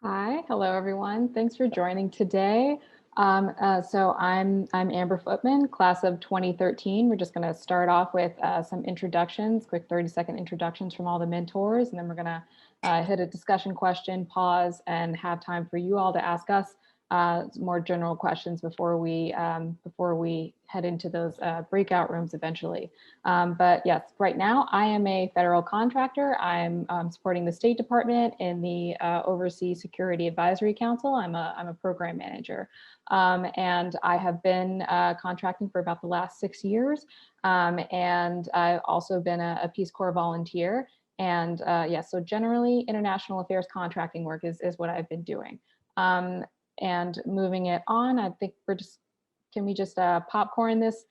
Hi, hello everyone. Thanks for joining today. So I'm Amber Footman, class of 2013. We're just going to start off with some introductions, quick 30-second introductions from all the mentors, and then we're going to hit a discussion question, pause, and have time for you all to ask us more general questions before we head into those breakout rooms eventually. But yes, right now I am a federal contractor. I'm supporting the State Department in the Overseas Security Advisory Council. I'm a program manager. And I have been contracting for about the last 6 years. And I've also been a Peace Corps volunteer. And so generally international affairs contracting work is what I've been doing. And moving it on, I think can we just popcorn this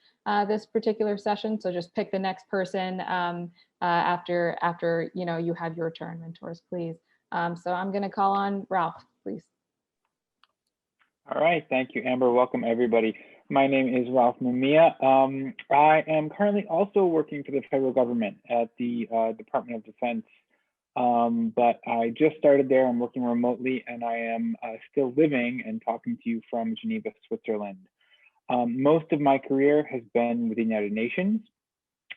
particular session? So just pick the next person after you have your turn, mentors, please. So I'm going to call on Ralph, please. All right, thank you, Amber. Welcome, everybody. My name is Ralph Mamiya. I am currently also working for the federal government at the Department of Defense, but I just started there. I'm working remotely, and I am still living and talking to you from Geneva, Switzerland. Most of my career has been with the United Nations,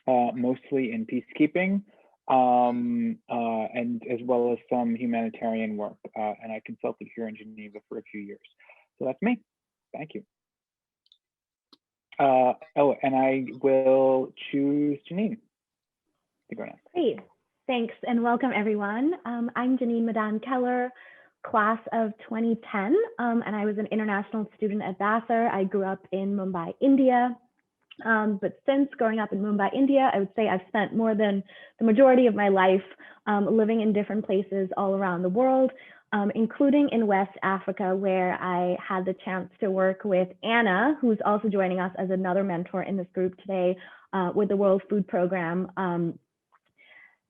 mostly in peacekeeping, and as well as some humanitarian work. And I consulted here in Geneva for a few years. So that's me. Thank you. Oh, and I will choose Janine to go next. Great. Thanks and welcome everyone. I'm Janine Madan Keller, class of 2010, and I was an international student at Vassar. I grew up in Mumbai, India. But since growing up in Mumbai, India, I would say I've spent more than the majority of my life living in different places all around the world, including in West Africa, where I had the chance to work with Anna, who's also joining us as another mentor in this group today with the World Food Program.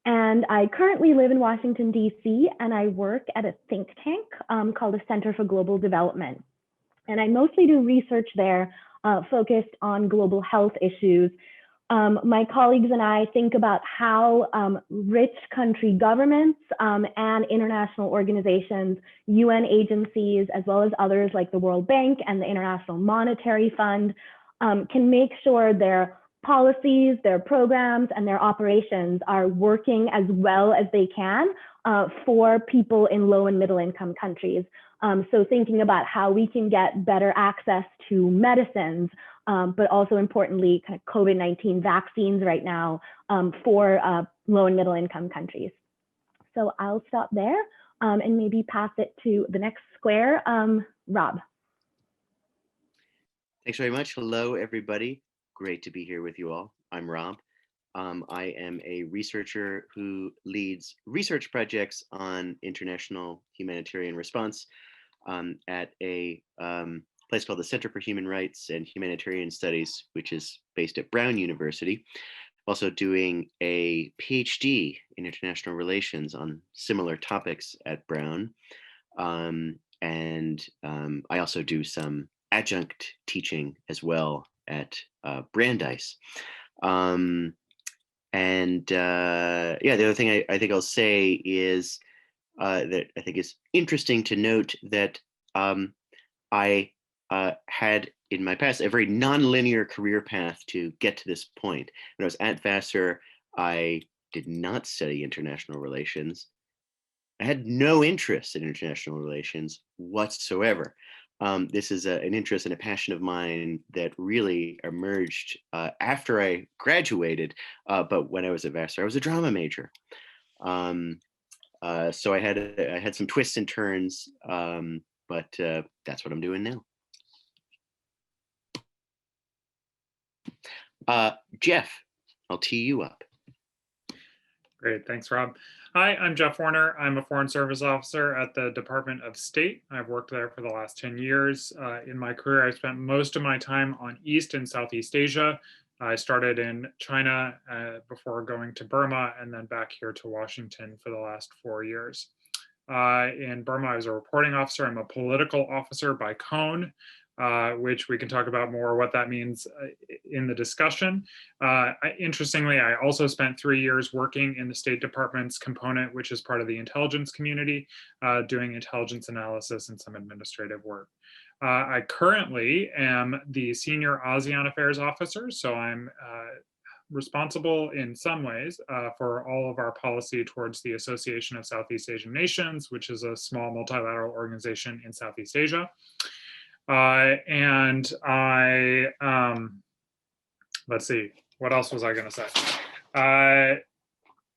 And I currently live in Washington, D.C., and I work at a think tank called the Center for Global Development. And I mostly do research there focused on global health issues. My colleagues and I think about how rich country governments and international organizations, UN agencies, as well as others like the World Bank and the International Monetary Fund can make sure their policies, their programs, and their operations are working as well as they can for people in low and middle income countries. So thinking about how we can get better access to medicines, but also importantly, kind of COVID-19 vaccines right now for low and middle income countries. So I'll stop there and maybe pass it to the next square, Rob. Thanks very much. Hello, everybody. Great to be here with you all. I'm Rob. I am a researcher who leads research projects on international humanitarian response at a place called the Center for Human Rights and Humanitarian Studies, which is based at Brown University. Also doing a PhD in international relations on similar topics at Brown. And I also do some adjunct teaching as well at Brandeis. Yeah, the other thing I think I'll say is that I think is interesting to note that I had in my past a very non-linear career path to get to this point. When I was at Vassar, I did not study international relations. I had no interest in international relations whatsoever. This is an interest and a passion of mine that really emerged after I graduated, but when I was at Vassar, I was a drama major. So I had some twists and turns, but that's what I'm doing now. Jeff, I'll tee you up. Great, thanks, Rob. Hi, I'm Jeff Warner. I'm a Foreign Service Officer at the Department of State. I've worked there for the last 10 years. In my career, I've spent most of my time on East and Southeast Asia. I started in China before going to Burma and then back here to Washington for the last 4 years. In Burma, I was a reporting officer. I'm a political officer by Cone, which we can talk about more what that means in the discussion. Interestingly, I also spent 3 years working in the State Department's component, which is part of the intelligence community, doing intelligence analysis and some administrative work. I currently am the Senior ASEAN Affairs Officer, so I'm responsible in some ways for all of our policy towards the Association of Southeast Asian Nations, which is a small multilateral organization in Southeast Asia. And I, let's see, what else was I going to say?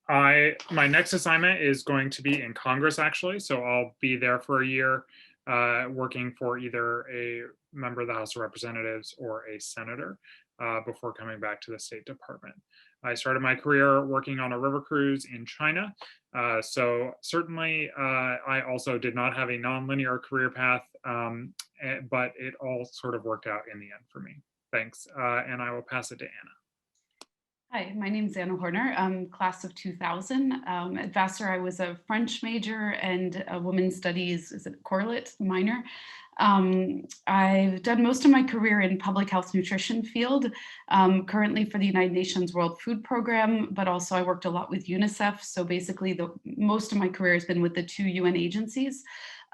My next assignment is going to be in Congress, actually. So I'll be there for a year, working for either a member of the House of Representatives or a senator before coming back to the State Department. I started my career working on a river cruise in China. So certainly I also did not have a nonlinear career path, but it all sort of worked out in the end for me. Thanks. And I will pass it to Anna. Hi, my name is Anna Horner. I'm class of 2000. At Vassar, I was a French major and a women's studies, is it correlate minor. I've done most of my career in public health nutrition field, currently for the United Nations World Food Program, but also I worked a lot with UNICEF. So basically most of my career has been with the 2 UN agencies.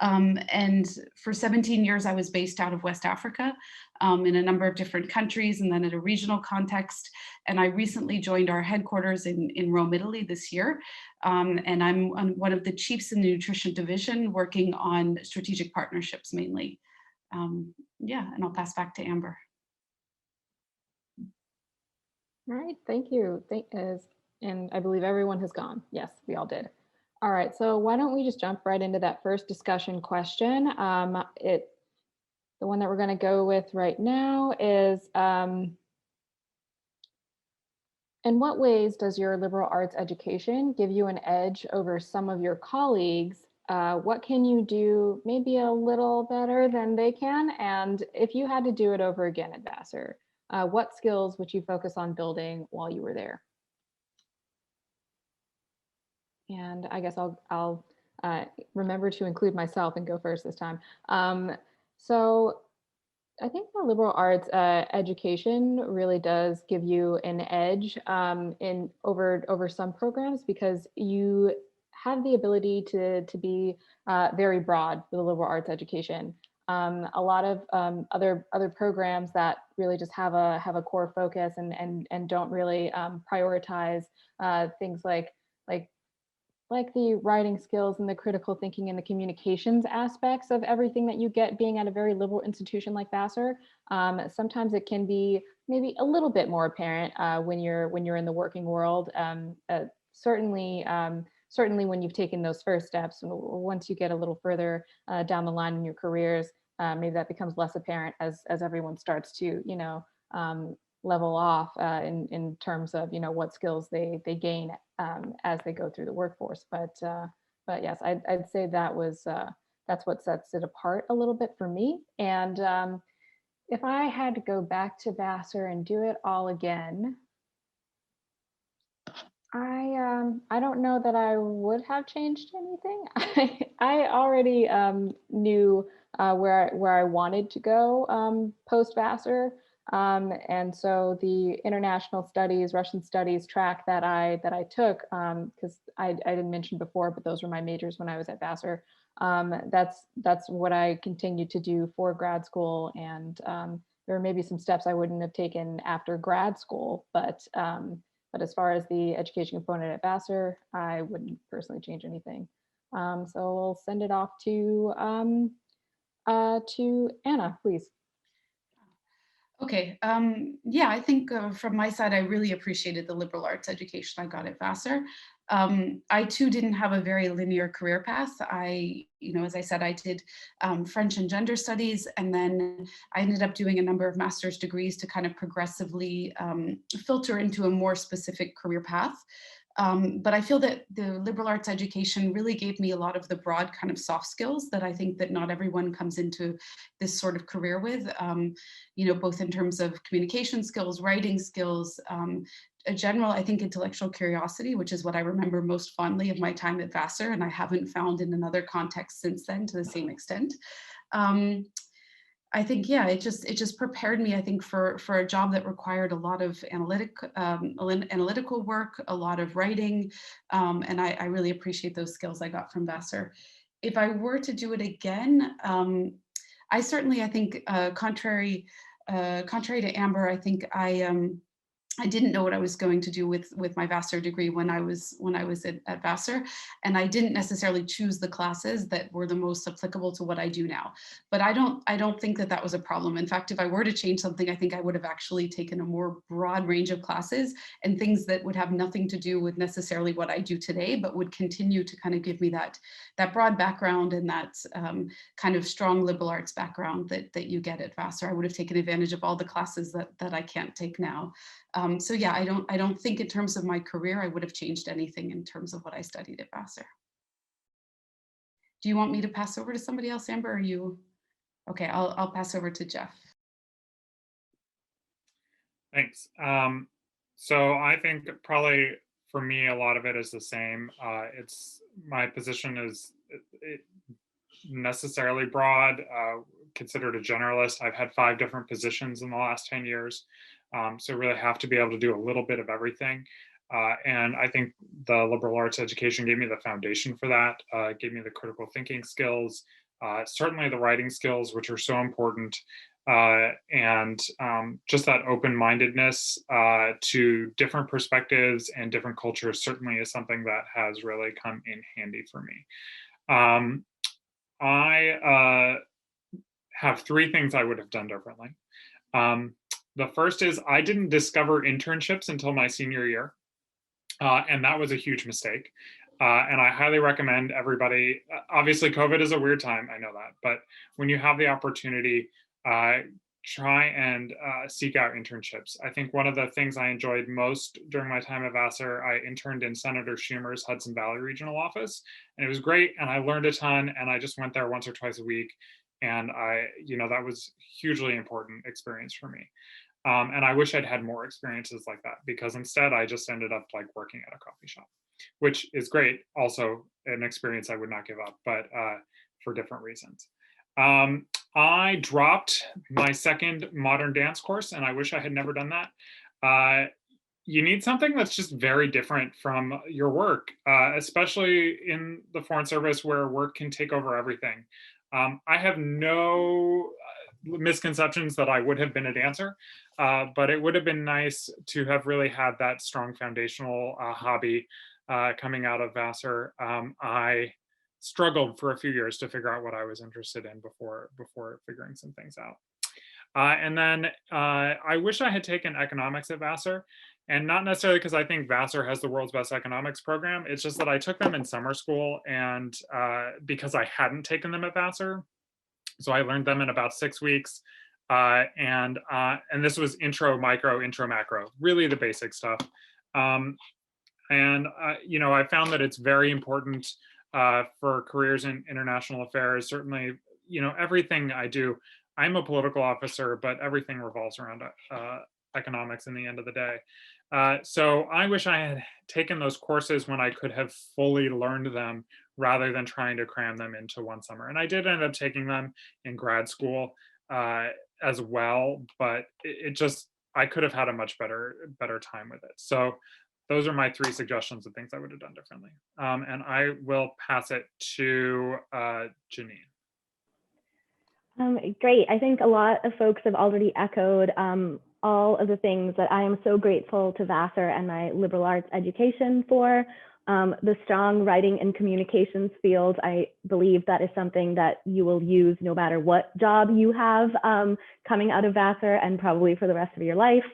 And for 17 years, I was based out of West Africa in a number of different countries and then in a regional context. And I recently joined our headquarters in Rome, Italy this year. And I'm one of the chiefs in the nutrition division working on strategic partnerships mainly. Yeah, and I'll pass back to Amber. All right, thank you. And I believe everyone has gone. Yes, we all did. All right, so why don't we just jump right into that first discussion question. The one that we're going to go with right now is, in what ways does your liberal arts education give you an edge over some of your colleagues? What can you do maybe a little better than they can? And if you had to do it over again at Vassar, what skills would you focus on building while you were there? And I guess I'll remember to include myself and go first this time. So I think the liberal arts education really does give you an edge over some programs because you have the ability to be very broad with the liberal arts education. A lot of other programs that really just have a core focus and don't really prioritize things like the writing skills and the critical thinking and the communications aspects of everything that you get being at a very liberal institution like Vassar. Sometimes it can be maybe a little bit more apparent when you're in the working world. Certainly when you've taken those first steps, once you get a little further down the line in your careers, maybe that becomes less apparent as everyone starts to, level off in terms of, what skills they gain as they go through the workforce. But yes, I'd say that's what sets it apart a little bit for me. And if I had to go back to Vassar and do it all again, I don't know that I would have changed anything. I already knew where I wanted to go post Vassar. And so the international studies, Russian studies track that I took, because I didn't mention before, but those were my majors when I was at Vassar. That's what I continued to do for grad school. And there were maybe some steps I wouldn't have taken after grad school, but as far as the education component at Vassar, I wouldn't personally change anything. So we'll send it off to Anna, please. Okay, yeah, I think from my side, I really appreciated the liberal arts education I got at Vassar. I too didn't have a very linear career path. As I said, I did French and gender studies, and then I ended up doing a number of master's degrees to kind of progressively filter into a more specific career path. But I feel that the liberal arts education really gave me a lot of the broad kind of soft skills that I think that not everyone comes into this sort of career with, both in terms of communication skills, writing skills, a general, I think, intellectual curiosity, which is what I remember most fondly of my time at Vassar, and I haven't found in another context since then to the same extent. I think, yeah, it just prepared me, I think, for a job that required a lot of analytical work, a lot of writing, and I really appreciate those skills I got from Vassar. If I were to do it again, I certainly, I think, contrary to Amber, I think I didn't know what I was going to do with my Vassar degree when I was at Vassar, and I didn't necessarily choose the classes that were the most applicable to what I do now. But I don't think that that was a problem. In fact, if I were to change something, I think I would have actually taken a more broad range of classes and things that would have nothing to do with necessarily what I do today, but would continue to kind of give me that broad background and that kind of strong liberal arts background that you get at Vassar. I would have taken advantage of all the classes that I can't take now. So yeah, I don't think in terms of my career, I would have changed anything in terms of what I studied at Vassar. Do you want me to pass over to somebody else, Amber? Or are you? Okay, I'll pass over to Jeff. Thanks. So I think probably for me, a lot of it is the same. It's my position is necessarily broad, considered a generalist. I've had 5 different positions in the last 10 years. So really have to be able to do a little bit of everything. And I think the liberal arts education gave me the foundation for that, gave me the critical thinking skills, certainly the writing skills, which are so important, and just that open-mindedness to different perspectives and different cultures certainly is something that has really come in handy for me. I have 3 things I would have done differently. The first is I didn't discover internships until my senior year, and that was a huge mistake. And I highly recommend everybody, obviously COVID is a weird time, I know that, but when you have the opportunity, try and seek out internships. I think one of the things I enjoyed most during my time at Vassar, I interned in Senator Schumer's Hudson Valley Regional Office, and it was great, and I learned a ton, and I just went there once or twice a week, and that was hugely important experience for me. And I wish I'd had more experiences like that, because instead I just ended up like working at a coffee shop, which is great. Also an experience I would not give up, but for different reasons. I dropped my second modern dance course, and I wish I had never done that. You need something that's just very different from your work, especially in the Foreign Service where work can take over everything. I have no misconceptions that I would have been a dancer, but it would have been nice to have really had that strong foundational hobby coming out of Vassar. I struggled for a few years to figure out what I was interested in before figuring some things out. And then I wish I had taken economics at Vassar, and not necessarily because I think Vassar has the world's best economics program. It's just that I took them in summer school, and because I hadn't taken them at Vassar, so I learned them in about 6 weeks. And this was intro, micro, intro, macro, really the basic stuff. I found that it's very important for careers in international affairs. Certainly, everything I do, I'm a political officer, but everything revolves around economics in the end of the day. So I wish I had taken those courses when I could have fully learned them rather than trying to cram them into one summer. And I did end up taking them in grad school as well, but I could have had a much better time with it. So those are my 3 suggestions of things I would have done differently. And I will pass it to Janine. Great. I think a lot of folks have already echoed all of the things that I am so grateful to Vassar and my liberal arts education for. The strong writing and communications field, I believe that is something that you will use no matter what job you have coming out of Vassar, and probably for the rest of your life.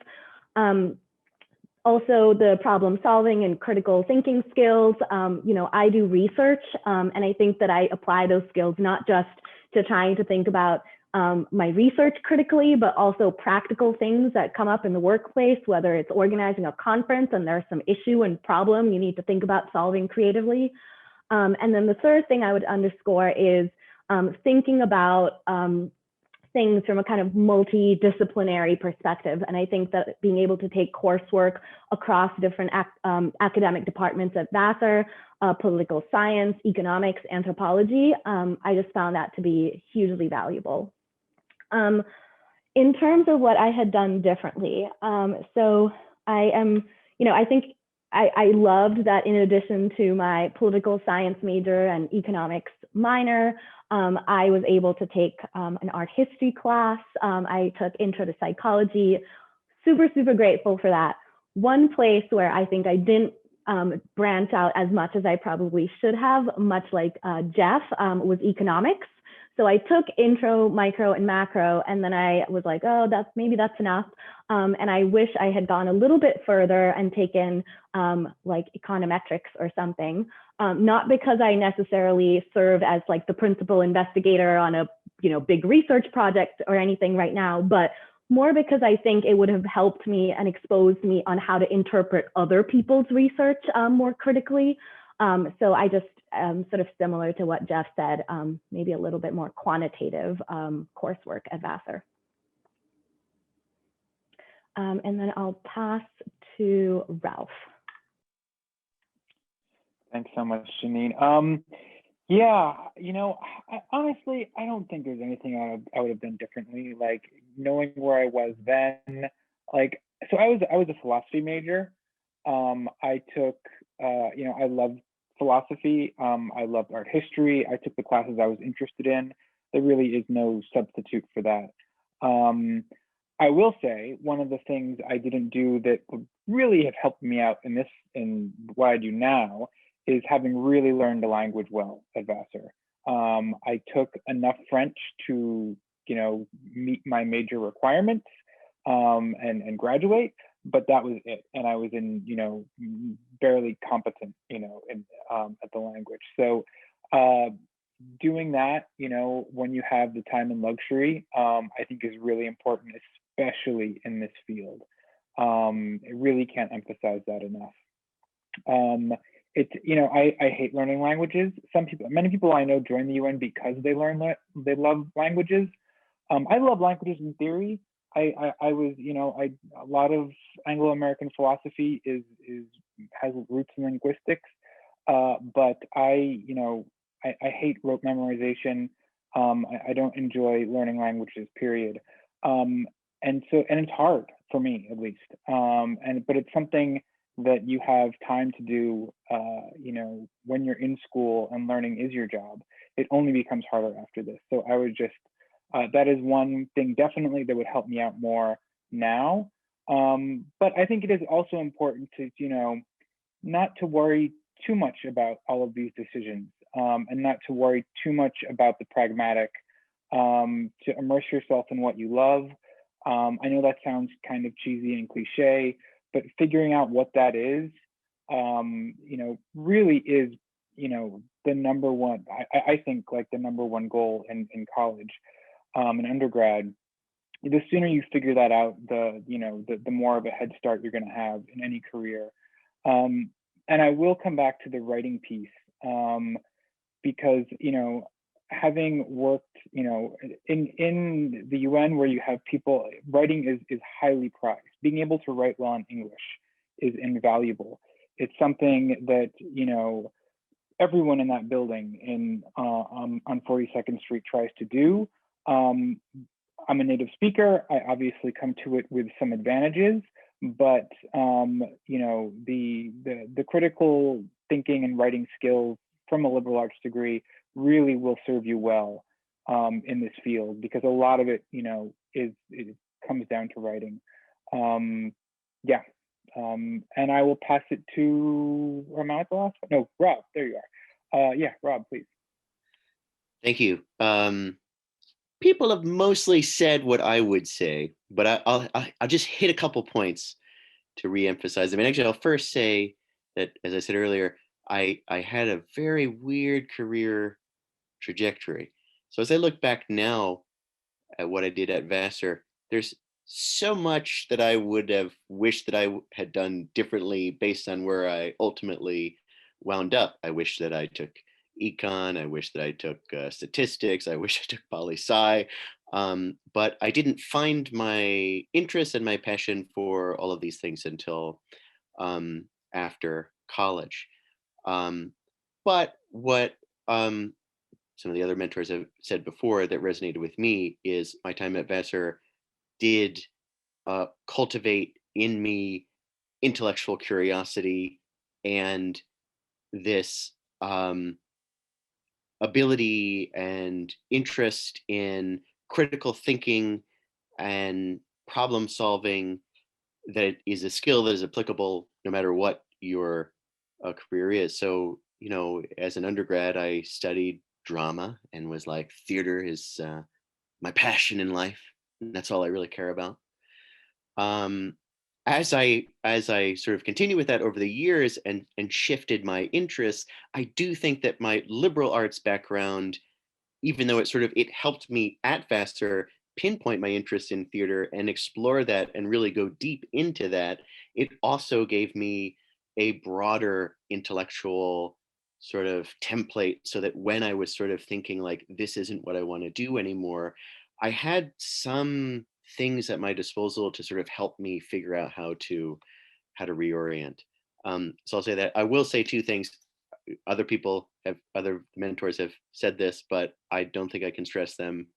Also, the problem solving and critical thinking skills. I do research, and I think that I apply those skills not just to trying to think about my research critically, but also practical things that come up in the workplace, whether it's organizing a conference and there's some issue and problem you need to think about solving creatively. And then the third thing I would underscore is thinking about things from a kind of multidisciplinary perspective. And I think that being able to take coursework across different academic departments at Vassar, political science, economics, anthropology, I just found that to be hugely valuable. Um, in terms of what I had done differently, so I am, I think I loved that in addition to my political science major and economics minor, I was able to take an art history class. I took intro to psychology, super grateful for that. One place where I think I didn't branch out as much as I probably should have, much like Jeff, was economics. So I took intro, micro, and macro, and then I was like, oh, maybe that's enough. And I wish I had gone a little bit further and taken like econometrics or something. Not because I necessarily serve as like the principal investigator on a big research project or anything right now, but more because I think it would have helped me and exposed me on how to interpret other people's research more critically. So I just sort of similar to what Jeff said, maybe a little bit more quantitative coursework at Vassar. And then I'll pass to Ralph. Thanks so much, Janine. Yeah, honestly, I don't think there's anything I would have done differently. Like knowing where I was then, like, so I was a philosophy major. I took, I loved philosophy. I loved art history. I took the classes I was interested in. There really is no substitute for that. I will say one of the things I didn't do that would really have helped me out in what I do now is having really learned the language well at Vassar. I took enough French to, meet my major requirements and graduate, but that was it. And I was barely competent, at the language. So doing that, when you have the time and luxury, I think is really important, especially in this field. I really can't emphasize that enough. I hate learning languages. Many people I know join the UN because they love languages. I love languages in theory. I was, a lot of Anglo-American philosophy has roots in linguistics, but I hate rote memorization. I don't enjoy learning languages, period. And it's hard for me, at least. But it's something that you have time to do, when you're in school and learning is your job. It only becomes harder after this. So I would just, that is one thing definitely that would help me out more now. But I think it is also important to, not to worry too much about all of these decisions, and not to worry too much about the pragmatic, to immerse yourself in what you love. I know that sounds kind of cheesy and cliche, but figuring out what that is, really is, the number one, I think like the number one goal in college, in undergrad. The sooner you figure that out, the more of a head start you're going to have in any career. And I will come back to the writing piece, because, having worked, in the UN where you have people, writing is highly prized. Being able to write well in English is invaluable. It's something that, everyone in that building on 42nd Street tries to do. I'm a native speaker. I obviously come to it with some advantages, but the critical thinking and writing skills from a liberal arts degree really will serve you well in this field, because a lot of it, it comes down to writing. Yeah. And I will pass it to, or am I at the last one? No, Rob, there you are. Yeah, Rob, please. Thank you. People have mostly said what I would say, but I'll just hit a couple points to reemphasize them. And actually, I'll first say that, as I said earlier, I had a very weird career trajectory. So as I look back now at what I did at Vassar, there's so much that I would have wished that I had done differently based on where I ultimately wound up. I wish that I took econ. I wish that I took statistics. I wish I took poli-sci. But I didn't find my interest and my passion for all of these things until after college. But what some of the other mentors have said before that resonated with me is my time at Vassar did cultivate in me intellectual curiosity and this ability and interest in critical thinking and problem solving that is a skill that is applicable no matter what your career is. So, you know, as an undergrad, I studied drama and was like, theater is my passion in life. And that's all I really care about. As I sort of continue with that over the years and shifted my interests, I do think that my liberal arts background, even though it helped me at Vassar pinpoint my interest in theater and explore that and really go deep into that, it also gave me a broader intellectual sort of template so that when I was sort of thinking like, this isn't what I want to do anymore, I had some things at my disposal to sort of help me figure out how to reorient. So I'll say that. I will say two things. Other mentors have said this, but I don't think I can stress them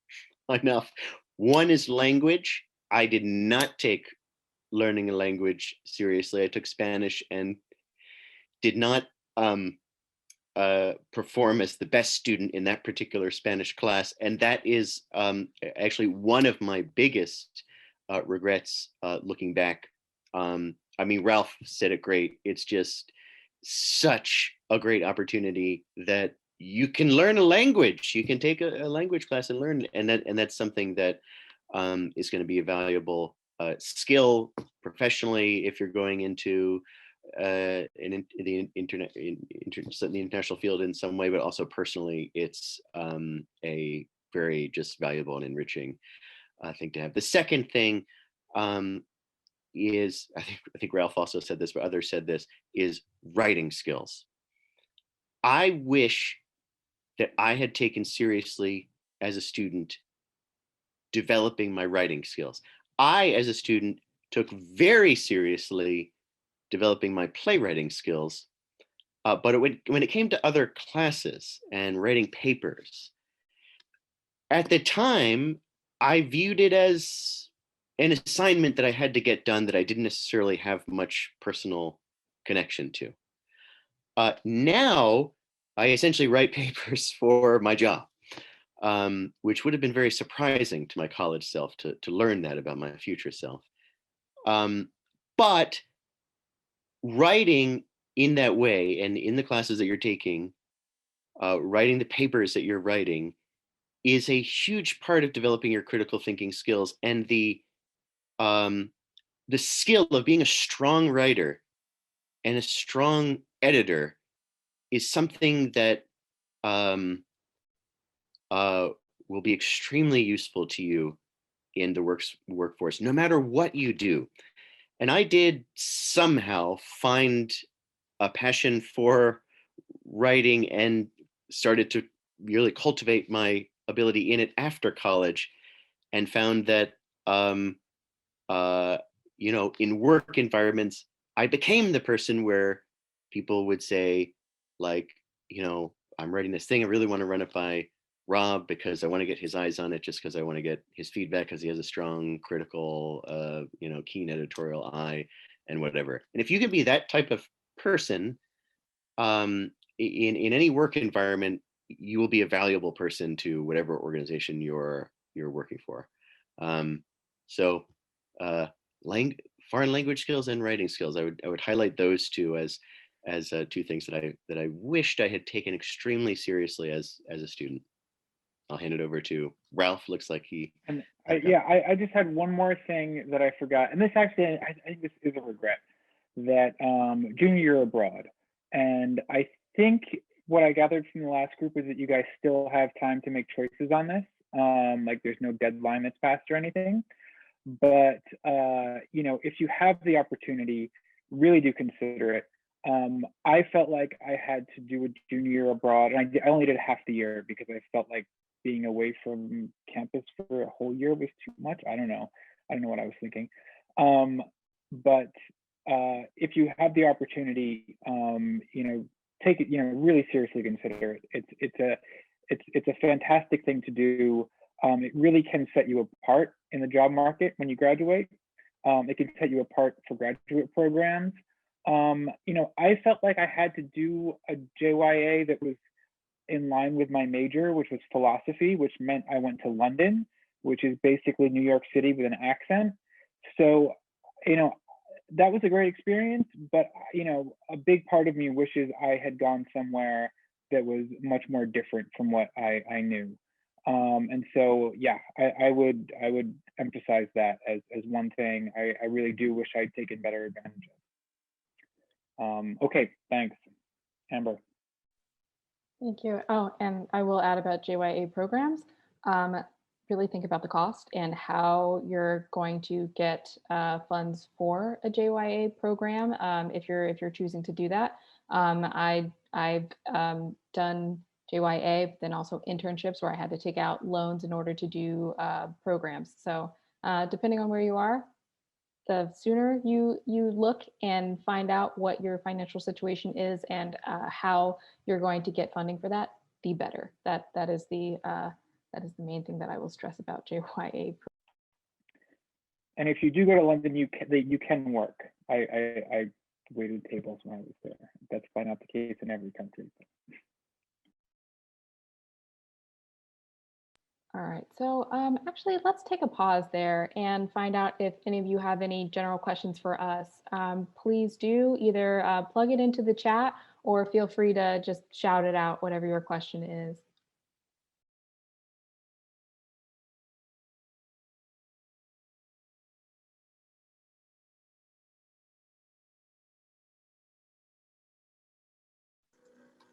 enough. One is language. I did not take learning a language seriously. I took Spanish and did not perform as the best student in that particular Spanish class. And that is actually one of my biggest regrets looking back. I mean, Ralph said it great. It's just such a great opportunity that you can learn a language. You can take a language class and learn, and that's something that is going to be a valuable skill professionally if you're going into the international field in some way, but also personally, it's a very just valuable and enriching thing to have. The second thing is, I think Ralph also said this, but others said this, is writing skills. I wish that I had taken seriously as a student developing my writing skills. I, as a student, took very seriously developing my playwriting skills, but when it came to other classes and writing papers, at the time, I viewed it as an assignment that I had to get done that I didn't necessarily have much personal connection to. Now, I essentially write papers for my job, which would have been very surprising to my college self to learn that about my future self. But writing in that way and in the classes that you're taking, writing the papers that you're writing is a huge part of developing your critical thinking skills, and the skill of being a strong writer and a strong editor is something that will be extremely useful to you in the workforce, no matter what you do. And I did somehow find a passion for writing and started to really cultivate my ability in it after college, and found that in work environments, I became the person where people would say, like, I'm writing this thing, I really want to run it by Rob because I want to get his eyes on it, just because I want to get his feedback because he has a strong, critical, keen editorial eye and whatever. And if you can be that type of person in any work environment, you will be a valuable person to whatever organization you're working for. Foreign language skills and writing skills, I would highlight those two as two things that I wished I had taken extremely seriously as a student. I'll hand it over to Ralph. Looks like he. And I just had one more thing that I forgot, and this actually, I think this is a regret, that junior year abroad. And I think what I gathered from the last group is that you guys still have time to make choices on this. Like there's no deadline that's passed or anything. But if you have the opportunity, really do consider it. I felt like I had to do a junior year abroad, and I only did half the year because I felt like being away from campus for a whole year was too much. I don't know what I was thinking. But if you have the opportunity, take it, really seriously consider it. it's a fantastic thing to do. It really can set you apart in the job market when you graduate. It can set you apart for graduate programs. I felt like I had to do a JYA that was in line with my major, which was philosophy, which meant I went to London, which is basically New York City with an accent. So, that was a great experience, but a big part of me wishes I had gone somewhere that was much more different from what I knew. And so, yeah, I would emphasize that as one thing I really do wish I'd taken better advantage of. Okay, thanks, Amber. Thank you. Oh, and I will add about JYA programs. Really think about the cost and how you're going to get funds for a JYA program if you're choosing to do that. I've done JYA, but then also internships where I had to take out loans in order to do programs. So depending on where you are, the sooner you look and find out what your financial situation is and how you're going to get funding for that, the better. That is the main thing that I will stress about JYA. And if you do go to London, you can work. I waited tables when I was there. That's probably not the case in every country. All right, so actually let's take a pause there and find out if any of you have any general questions for us. Please do either plug it into the chat or feel free to just shout it out, whatever your question is.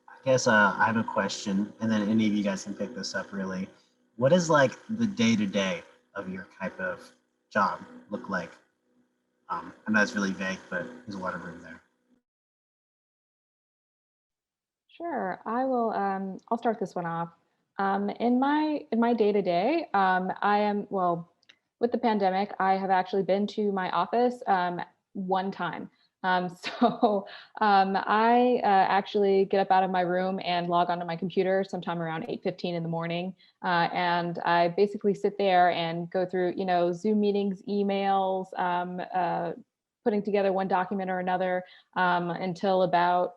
I guess I have a question, and then any of you guys can pick this up really. What is like the day-to-day of your type of job look like? I know it's really vague, but there's a lot of room there. Sure, I will. I'll start this one off. In my day-to-day, I am, well, with the pandemic, I have actually been to my office one time. So I actually get up out of my room and log onto my computer sometime around 8:15 in the morning. And I basically sit there and go through, Zoom meetings, emails, putting together one document or another until about,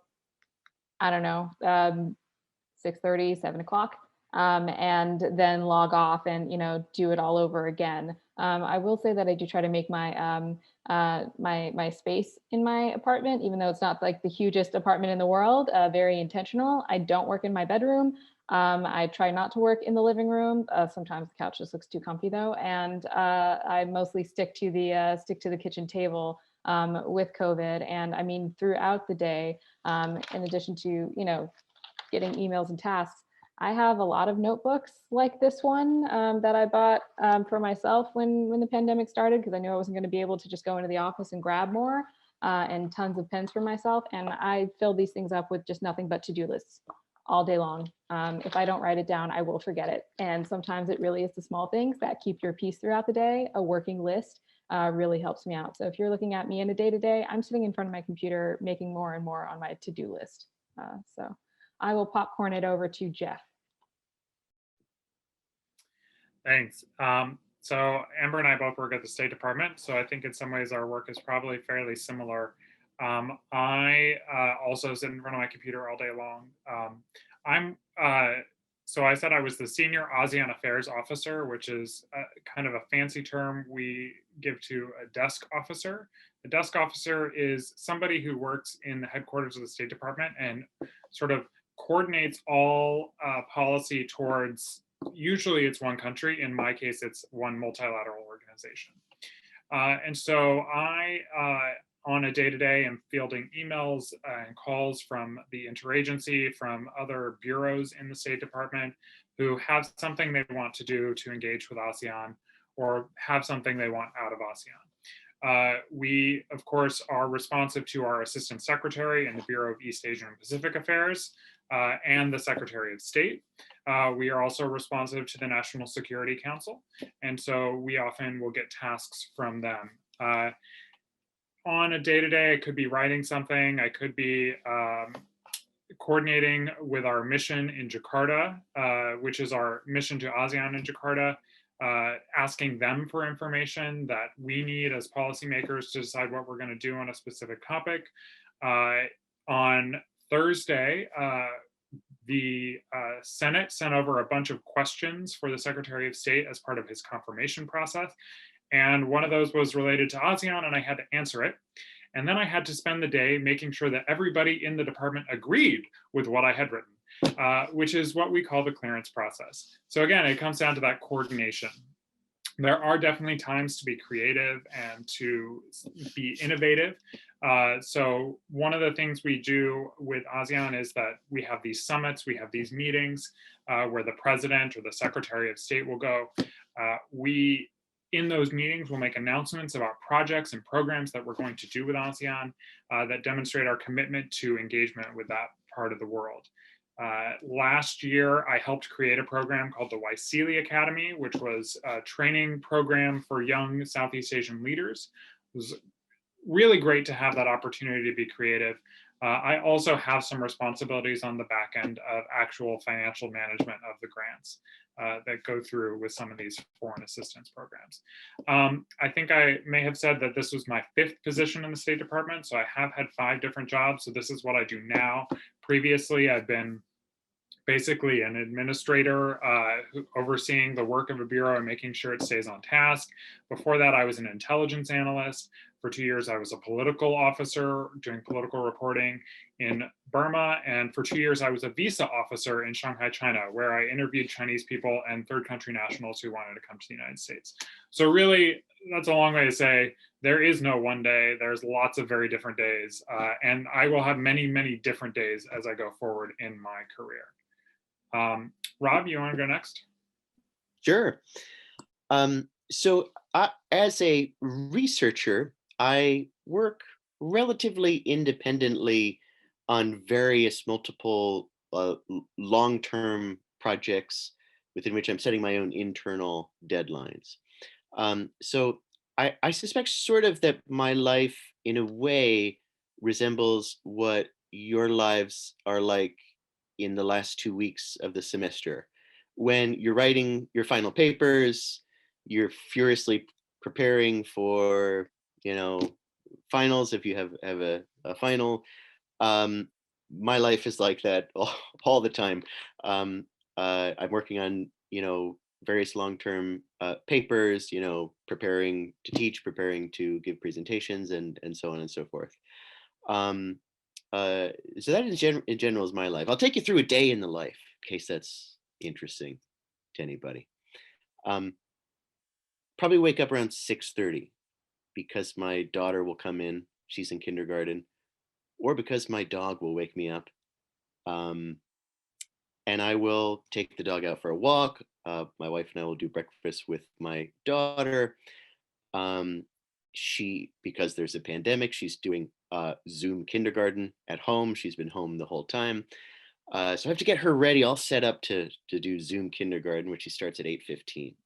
I don't know, 6:30, 7 o'clock, and then log off and, do it all over again. I will say that I do try to make my my space in my apartment, even though it's not like the hugest apartment in the world, very intentional. I don't work in my bedroom. I try not to work in the living room. Sometimes the couch just looks too comfy though, and I mostly stick to the kitchen table with COVID. And I mean, throughout the day, in addition to getting emails and tasks, I have a lot of notebooks like this one that I bought for myself when the pandemic started, because I knew I wasn't going to be able to just go into the office and grab more, and tons of pens for myself. And I fill these things up with just nothing but to-do lists all day long. If I don't write it down, I will forget it. And sometimes it really is the small things that keep your peace throughout the day. A working list really helps me out. So if you're looking at me in a day-to-day, I'm sitting in front of my computer making more and more on my to-do list. So I will popcorn it over to Jeff. Thanks. So Amber and I both work at the State Department, so I think in some ways our work is probably fairly similar. I also sit in front of my computer all day long. So I said I was the Senior ASEAN Affairs Officer, which is kind of a fancy term we give to a desk officer. A desk officer is somebody who works in the headquarters of the State Department and sort of coordinates all policy towards, usually it's one country. In my case, it's one multilateral organization. And so I, on a day-to-day, am fielding emails and calls from the interagency, from other bureaus in the State Department who have something they want to do to engage with ASEAN or have something they want out of ASEAN. We, of course, are responsive to our Assistant Secretary in the Bureau of East Asian and Pacific Affairs and the Secretary of State. We are also responsive to the National Security Council, and so we often will get tasks from them. On a day-to-day, I could be writing something, I could be coordinating with our mission in Jakarta, which is our mission to ASEAN in Jakarta, asking them for information that we need as policymakers to decide what we're going to do on a specific topic. On Thursday, the Senate sent over a bunch of questions for the Secretary of State as part of his confirmation process. And one of those was related to ASEAN, and I had to answer it. And then I had to spend the day making sure that everybody in the department agreed with what I had written, which is what we call the clearance process. So again, it comes down to that coordination. There are definitely times to be creative and to be innovative. So one of the things we do with ASEAN is that we have these summits, we have these meetings where the president or the Secretary of State will go. In those meetings, we'll make announcements about projects and programs that we're going to do with ASEAN that demonstrate our commitment to engagement with that part of the world. Last year, I helped create a program called the Waisili Academy, which was a training program for young Southeast Asian leaders. It was really great to have that opportunity to be creative. I also have some responsibilities on the back end of actual financial management of the grants that go through with some of these foreign assistance programs. I think I may have said that this was my 5th position in the State Department, so I have had 5 different jobs. So this is what I do now. Previously, I've been basically an administrator overseeing the work of a bureau and making sure it stays on task. Before that, I was an intelligence analyst. For 2 years, I was a political officer doing political reporting in Burma. And for 2 years, I was a visa officer in Shanghai, China, where I interviewed Chinese people and third country nationals who wanted to come to the United States. So really, that's a long way to say there is no one day. There's lots of very different days. And I will have many, many different days as I go forward in my career. Rob, you want to go next? Sure. So as a researcher, I work relatively independently on various multiple long-term projects within which I'm setting my own internal deadlines. So I suspect sort of that my life in a way resembles what your lives are like in the last 2 weeks of the semester. When you're writing your final papers, you're furiously preparing for, finals if you have a final. My life is like that all the time. I'm working on, various long-term papers, preparing to teach, preparing to give presentations, and so on and so forth. So that in general is my life. I'll take you through a day in the life in case that's interesting to anybody. Probably wake up around 6:30 because my daughter will come in. She's in kindergarten, or because my dog will wake me up. And I will take the dog out for a walk. My wife and I will do breakfast with my daughter. Because there's a pandemic, she's doing Zoom kindergarten at home. She's been home the whole time. So I have to get her ready, all set up to do Zoom kindergarten, which she starts at 8:15.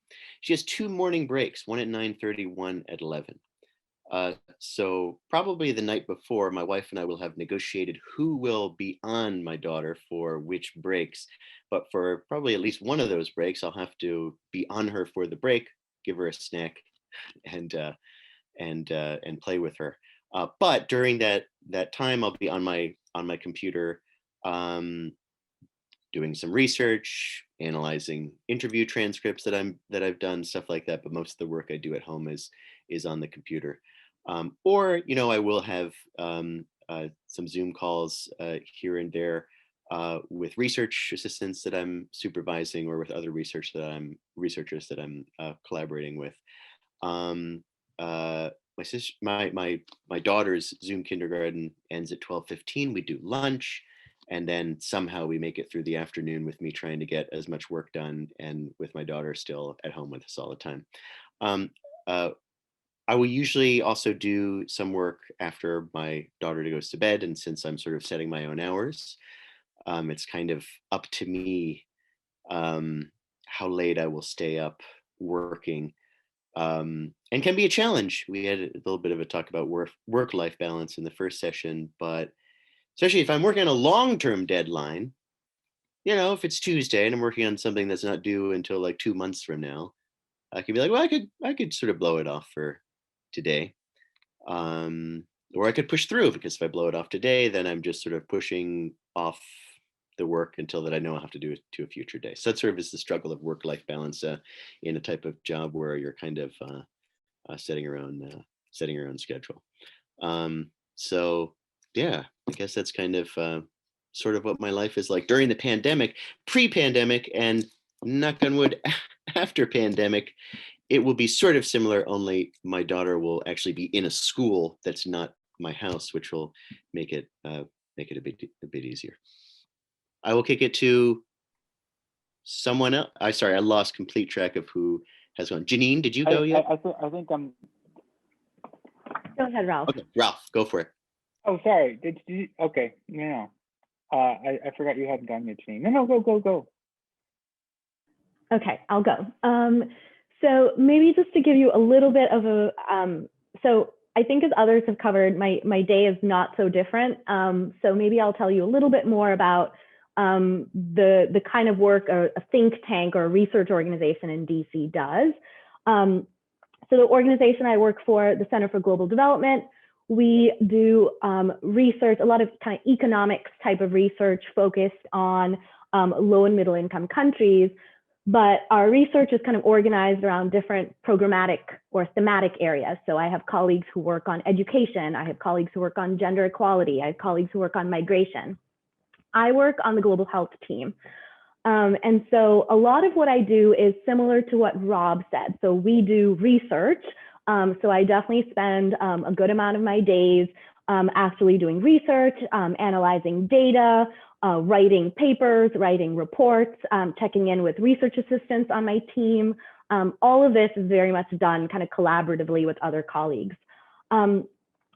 She has 2 morning breaks, one at 9:30, one at 11. So probably the night before, my wife and I will have negotiated who will be on my daughter for which breaks. But for probably at least one of those breaks, I'll have to be on her for the break, give her a snack, and play with her. But during that time, I'll be on my computer, doing some research, analyzing interview transcripts that I've done, stuff like that. But most of the work I do at home is on the computer. Or I will have some Zoom calls here and there with research assistants that I'm supervising, or with other researchers that I'm collaborating with. My daughter's Zoom kindergarten ends at 12:15. We do lunch, and then somehow we make it through the afternoon with me trying to get as much work done, and with my daughter still at home with us all the time. I will usually also do some work after my daughter goes to bed, and since I'm sort of setting my own hours, it's kind of up to me how late I will stay up working. And can be a challenge. We had a little bit of a talk about work-life balance in the first session, but especially if I'm working on a long-term deadline. You know, if it's Tuesday and I'm working on something that's not due until like 2 months from now, I could be like, well, I could sort of blow it off for today. Or I could push through, because if I blow it off today, then I'm just sort of pushing off the work until that I know I'll have to do it to a future day. So that sort of is the struggle of work-life balance in a type of job where you're kind of setting your own schedule. So yeah, I guess that's kind of sort of what my life is like during the pandemic, pre-pandemic, and knock on wood, after pandemic. It will be sort of similar, only my daughter will actually be in a school that's not my house, which will make it a bit easier. I will kick it to someone else. Sorry, I lost complete track of who has gone. Janine, did you go yet? I think I'm. Go ahead, Ralph. Okay, Ralph, go for it. Oh, sorry. Did you? Okay, no. I forgot you hadn't gone yet, Janine. No, go. Okay, I'll go. So maybe just to give you a little bit of a, so I think as others have covered, my day is not so different. So maybe I'll tell you a little bit more about the kind of work a think tank or a research organization in DC does. So the organization I work for, the Center for Global Development, we do research, a lot of kind of economics type of research focused on low and middle income countries. But our research is kind of organized around different programmatic or thematic areas. So I have colleagues who work on education. I have colleagues who work on gender equality. I have colleagues who work on migration. I work on the global health team. And so a lot of what I do is similar to what Rob said. So we do research. So I definitely spend a good amount of my days actually doing research, analyzing data, writing papers, writing reports, checking in with research assistants on my team. All of this is very much done kind of collaboratively with other colleagues. And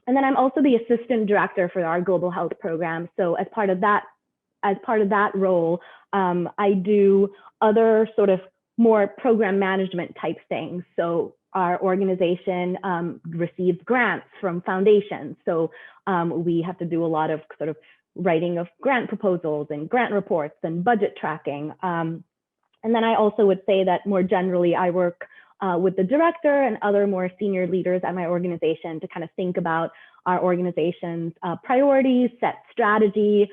then I'm also the assistant director for our global health program. So as part of that role, I do other sort of more program management type things. So our organization receives grants from foundations. So we have to do a lot of sort of writing of grant proposals and grant reports and budget tracking. And then I also would say that more generally, I work with the director and other more senior leaders at my organization to kind of think about our organization's priorities, set strategy,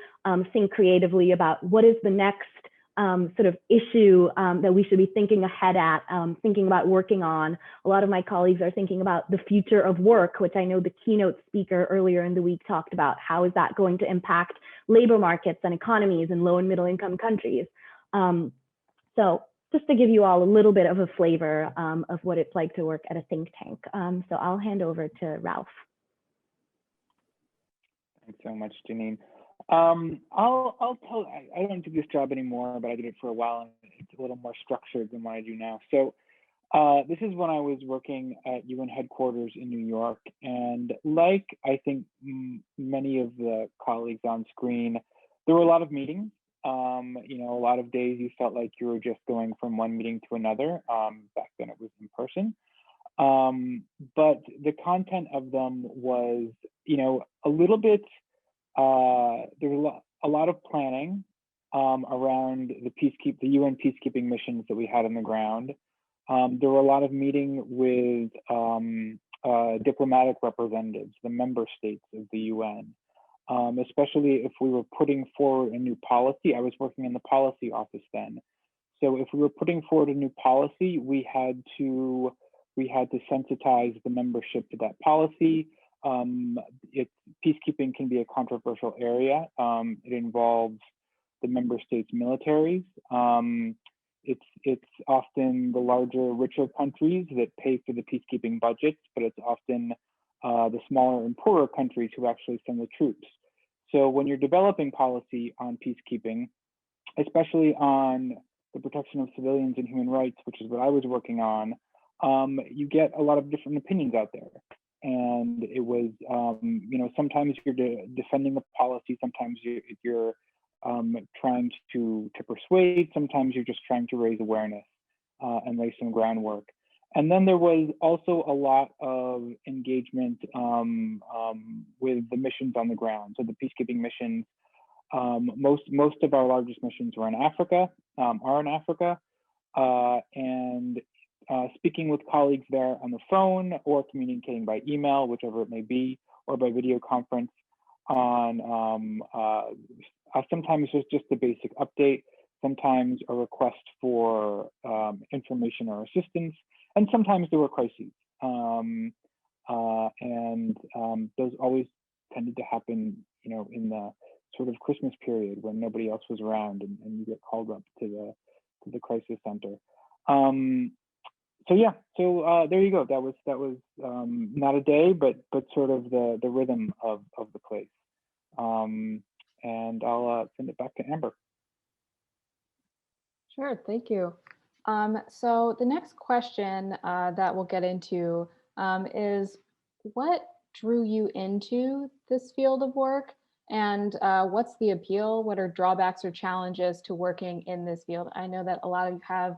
think creatively about what is the next sort of issue that we should be thinking ahead at, thinking about working on. A lot of my colleagues are thinking about the future of work, which I know the keynote speaker earlier in the week talked about. How is that going to impact labor markets and economies in low and middle income countries? So just to give you all a little bit of a flavor of what it's like to work at a think tank. So I'll hand over to Ralph. Thanks so much, Janine. I'll tell. I don't do this job anymore, but I did it for a while, and it's a little more structured than what I do now. So this is when I was working at UN headquarters in New York, and like I think many of the colleagues on screen, there were a lot of meetings. A lot of days you felt like you were just going from one meeting to another. Back then it was in person. But the content of them was, a little bit. There was a lot of planning around the UN peacekeeping missions that we had on the ground. There were a lot of meeting with diplomatic representatives, the member states of the UN, especially if we were putting forward a new policy. I was working in the policy office then. So if we were putting forward a new policy, we had to sensitize the membership to that policy. Peacekeeping can be a controversial area. It involves the member states' militaries. It's often the larger, richer countries that pay for the peacekeeping budgets, but it's often the smaller and poorer countries who actually send the troops. So when you're developing policy on peacekeeping, especially on the protection of civilians and human rights, which is what I was working on, you get a lot of different opinions out there. And it was, sometimes you're defending the policy, sometimes you're trying to persuade, sometimes you're just trying to raise awareness and lay some groundwork. And then there was also a lot of engagement with the missions on the ground. So the peacekeeping missions, most of our largest missions were in Africa, are in Africa, and speaking with colleagues there on the phone or communicating by email, whichever it may be, or by video conference on sometimes just a basic update, sometimes a request for information or assistance, and sometimes there were crises. Those always tended to happen, in the sort of Christmas period when nobody else was around, and you get called up to the crisis center. So yeah, there you go. That was not a day, but sort of the rhythm of the place. And I'll send it back to Amber. Sure, thank you. So the next question that we'll get into is what drew you into this field of work, and what's the appeal? What are drawbacks or challenges to working in this field? I know that a lot of you have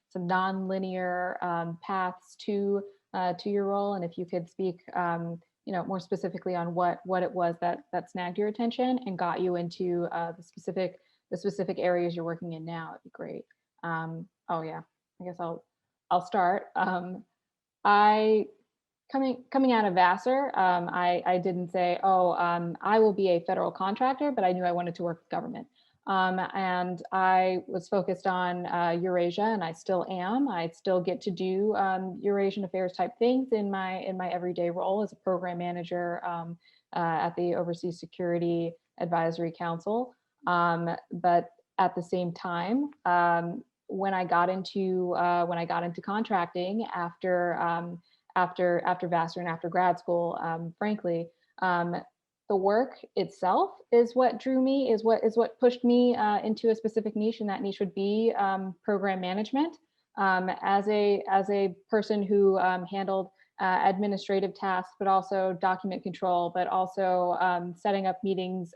some non-linear paths to your role, and if you could speak more specifically on what it was that snagged your attention and got you into the specific areas you're working in now, it'd be great. Oh yeah, I guess I'll start. Coming out of Vassar, I didn't say, I will be a federal contractor, but I knew I wanted to work with government. And I was focused on Eurasia, and I still am. I still get to do Eurasian affairs type things in my everyday role as a program manager at the Overseas Security Advisory Council. But at the same time, when I got into contracting after Vassar and after grad school, frankly, the work itself is what drew me, is what pushed me into a specific niche, and that niche would be program management. As a person who handled administrative tasks, but also document control, but also setting up meetings,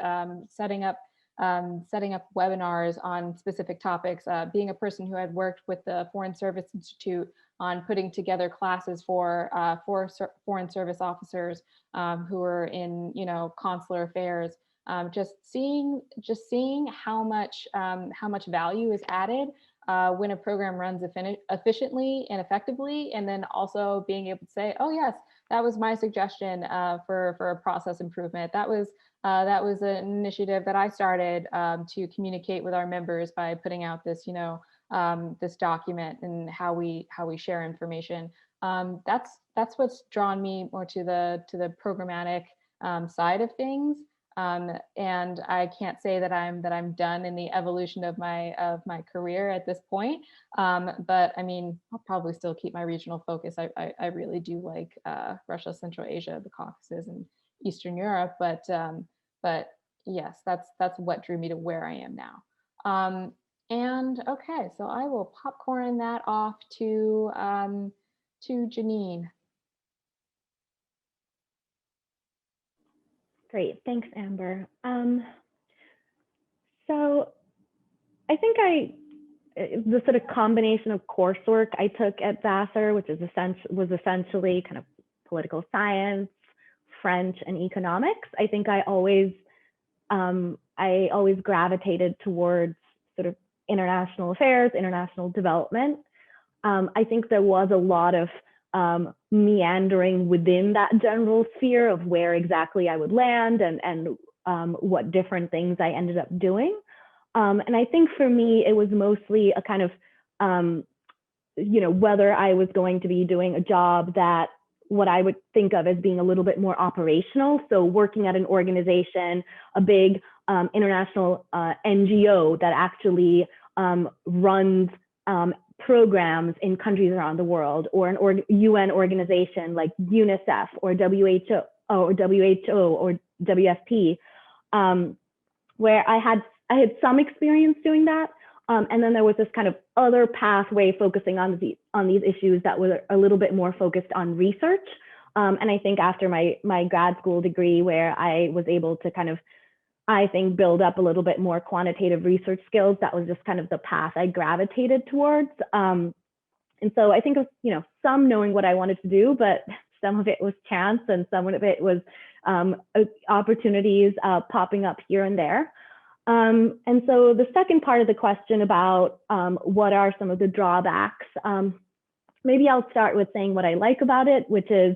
setting up webinars on specific topics, being a person who had worked with the Foreign Service Institute on putting together classes for foreign service officers who are in consular affairs. Just seeing how much value is added when a program runs efficiently and effectively, and then also being able to say, oh yes, that was my suggestion for a process improvement. That was an initiative that I started to communicate with our members by putting out this this document and how we share information. That's what's drawn me more to the programmatic side of things. And I can't say that I'm done in the evolution of my career at this point. But I mean, I'll probably still keep my regional focus. I really do like Russia, Central Asia, the Caucasus, and Eastern Europe. But yes, that's what drew me to where I am now. And okay, so I will popcorn that off to Janine. Great, thanks, Amber. So I think the sort of combination of coursework I took at Vassar, which was essentially kind of political science, French, and economics. I think I always gravitated towards sort of international affairs, international development. I think there was a lot of meandering within that general sphere of where exactly I would land and what different things I ended up doing. And I think for me, it was mostly a kind of, whether I was going to be doing a job that what I would think of as being a little bit more operational. So working at an organization, a big international NGO that actually runs programs in countries around the world, or an UN organization like UNICEF or WHO or WFP, where I had some experience doing that. And then there was this kind of other pathway focusing on these issues that were a little bit more focused on research. And I think after my grad school degree, where I was able to kind of, I think, build up a little bit more quantitative research skills, that was just kind of the path I gravitated towards. And And so I think of, some knowing what I wanted to do, but some of it was chance and some of it was opportunities popping up here and there. And so the second part of the question about what are some of the drawbacks, maybe I'll start with saying what I like about it, which is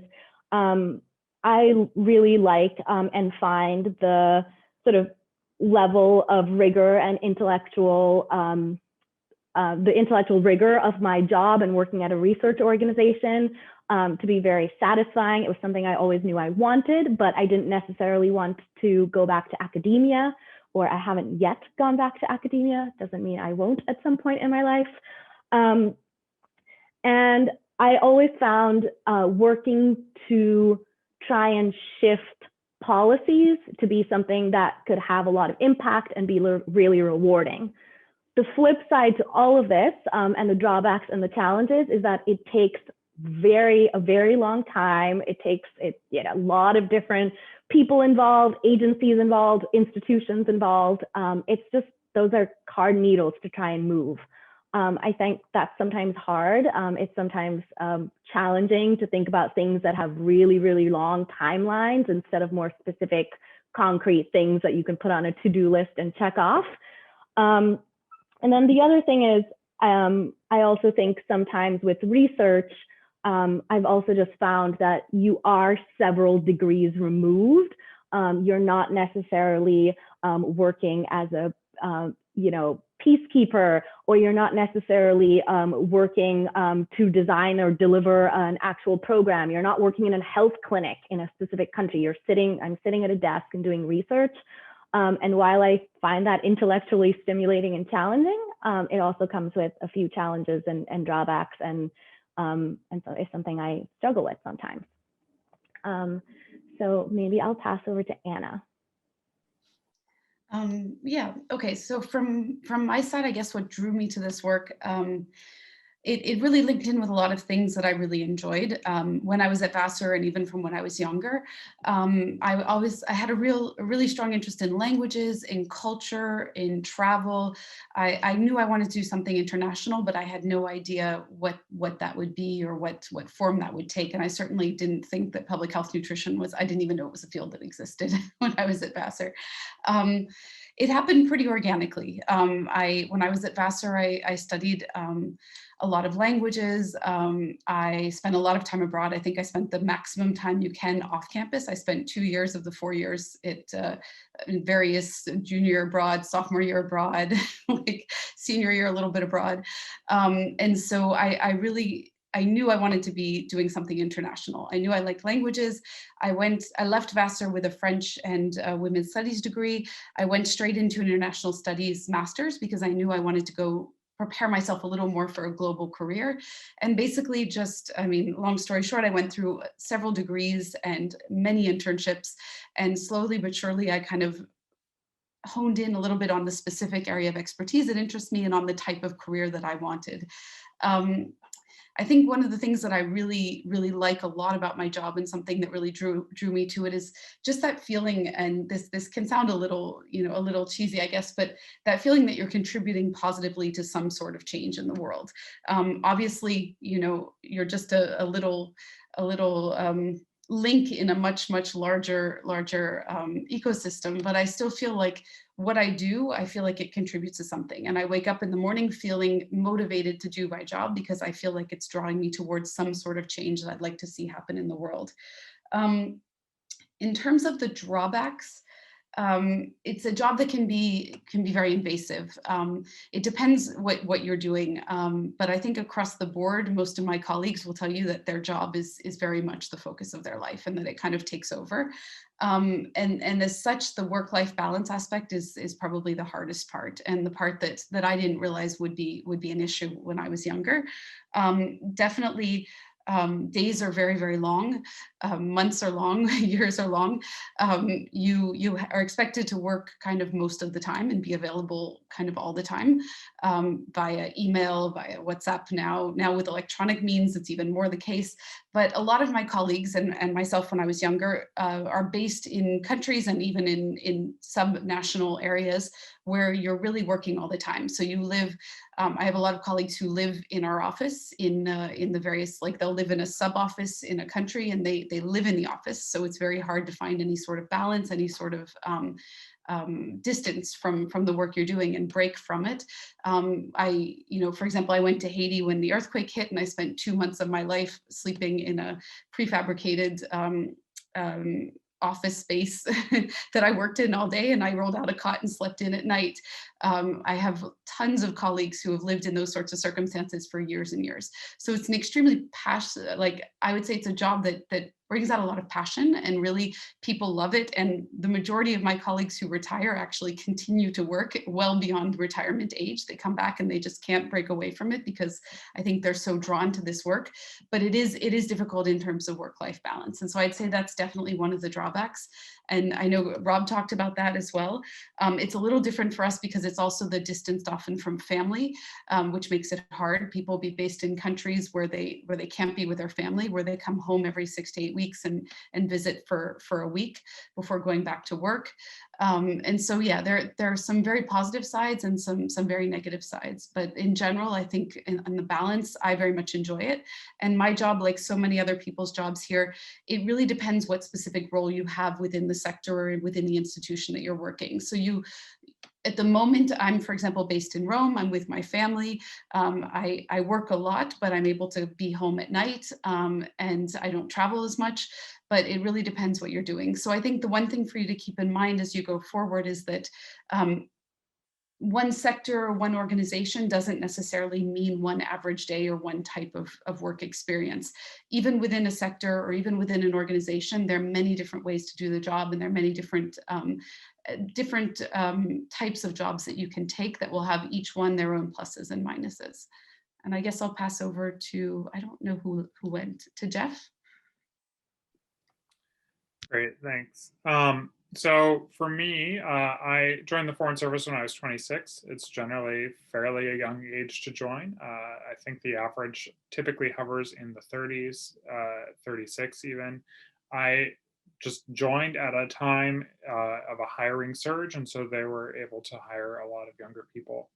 I really like and find the sort of level of rigor and intellectual rigor of my job and working at a research organization to be very satisfying. It was something I always knew I wanted, but I didn't necessarily want to go back to academia, or I haven't yet gone back to academia. Doesn't mean I won't at some point in my life. And I always found working to try and shift policies to be something that could have a lot of impact and be really rewarding. The flip side to all of this and the drawbacks and the challenges is that it takes a very long time. It takes a lot of different people involved, agencies involved, institutions involved. It's just, those are hard needles to try and move. I think that's sometimes hard. It's sometimes challenging to think about things that have really, really long timelines instead of more specific, concrete things that you can put on a to-do list and check off. And then the other thing is, I also think sometimes with research, I've also just found that you are several degrees removed. You're not necessarily working as a, peacekeeper, or you're not necessarily working to design or deliver an actual program. You're not working in a health clinic in a specific country. I'm sitting at a desk and doing research. And while I find that intellectually stimulating and challenging, it also comes with a few challenges and drawbacks, and so it's something I struggle with sometimes. So maybe I'll pass over to Anna. Yeah, okay, so from my side, I guess what drew me to this work, it really linked in with a lot of things that I really enjoyed when I was at Vassar, and even from when I was younger. I had a really strong interest in languages, in culture, in travel. I knew I wanted to do something international, but I had no idea what that would be or what form that would take. And I certainly didn't think that public health nutrition was, I didn't even know it was a field that existed when I was at Vassar. It happened pretty organically. When I was at Vassar, I studied a lot of languages. I spent a lot of time abroad. I think I spent the maximum time you can off campus. I spent 2 years of the 4 years in various junior abroad, sophomore year abroad, like senior year a little bit abroad. And so I knew I wanted to be doing something international. I knew I liked languages. I left Vassar with a French and women's studies degree. I went straight into an international studies master's because I knew I wanted to go prepare myself a little more for a global career. And basically long story short, I went through several degrees and many internships, and slowly but surely I kind of honed in a little bit on the specific area of expertise that interests me and on the type of career that I wanted. I think one of the things that I really, really like a lot about my job, and something that really drew me to it, is just that feeling, and this can sound a little cheesy, I guess, but that feeling that you're contributing positively to some sort of change in the world. Obviously, you're just a little link in a much larger ecosystem, but I still feel like what I do, I feel like it contributes to something. And I wake up in the morning feeling motivated to do my job because I feel like it's drawing me towards some sort of change that I'd like to see happen in the world. In terms of the drawbacks, it's a job that can be very invasive. It depends what you're doing, but I think across the board, most of my colleagues will tell you that their job is very much the focus of their life, and that it kind of takes over. And as such, the work-life balance aspect is probably the hardest part, and the part that I didn't realize would be an issue when I was younger. Definitely. Days are very, very long, months are long, years are long. You are expected to work kind of most of the time and be available kind of all the time, via email, via WhatsApp now with electronic means, it's even more the case. But a lot of my colleagues and myself when I was younger are based in countries and even in sub-national areas where you're really working all the time. So you live, I have a lot of colleagues who live in our office in the various, like they'll live in a sub office in a country and they live in the office. So it's very hard to find any sort of balance, any sort of distance from the work you're doing and break from it. For example, I went to Haiti when the earthquake hit, and I spent 2 months of my life sleeping in a prefabricated office space that I worked in all day, and I rolled out a cot and slept in at night. I have tons of colleagues who have lived in those sorts of circumstances for years and years. So it's an extremely passionate, like I would say it's a job that brings out a lot of passion, and really people love it. And the majority of my colleagues who retire actually continue to work well beyond retirement age. They come back and they just can't break away from it because I think they're so drawn to this work. But it is difficult in terms of work-life balance. And so I'd say that's definitely one of the drawbacks. And I know Rob talked about that as well. It's a little different for us because it's also the distance often from family, which makes it hard. People be based in countries where they can't be with their family, where they come home every 6 to 8 weeks and visit for a week before going back to work. And so, yeah, there are some very positive sides and some very negative sides. But in general, I think on the balance, I very much enjoy it. And my job, like so many other people's jobs here, it really depends what specific role you have within the sector or within the institution that you're working. So at the moment, I'm, for example, based in Rome. I'm with my family. I work a lot, but I'm able to be home at night, and I don't travel as much, but it really depends what you're doing. So I think the one thing for you to keep in mind as you go forward is that one sector or one organization doesn't necessarily mean one average day or one type of work experience. Even within a sector or even within an organization, there are many different ways to do the job, and there are many different types of jobs that you can take that will have each one their own pluses and minuses. And I guess I'll pass over to, I don't know who went, to Jeff. Great, thanks. So for me, I joined the Foreign Service when I was 26. It's generally fairly a young age to join. I think the average typically hovers in the 30s, 36 even. I just joined at a time of a hiring surge, and so they were able to hire a lot of younger people.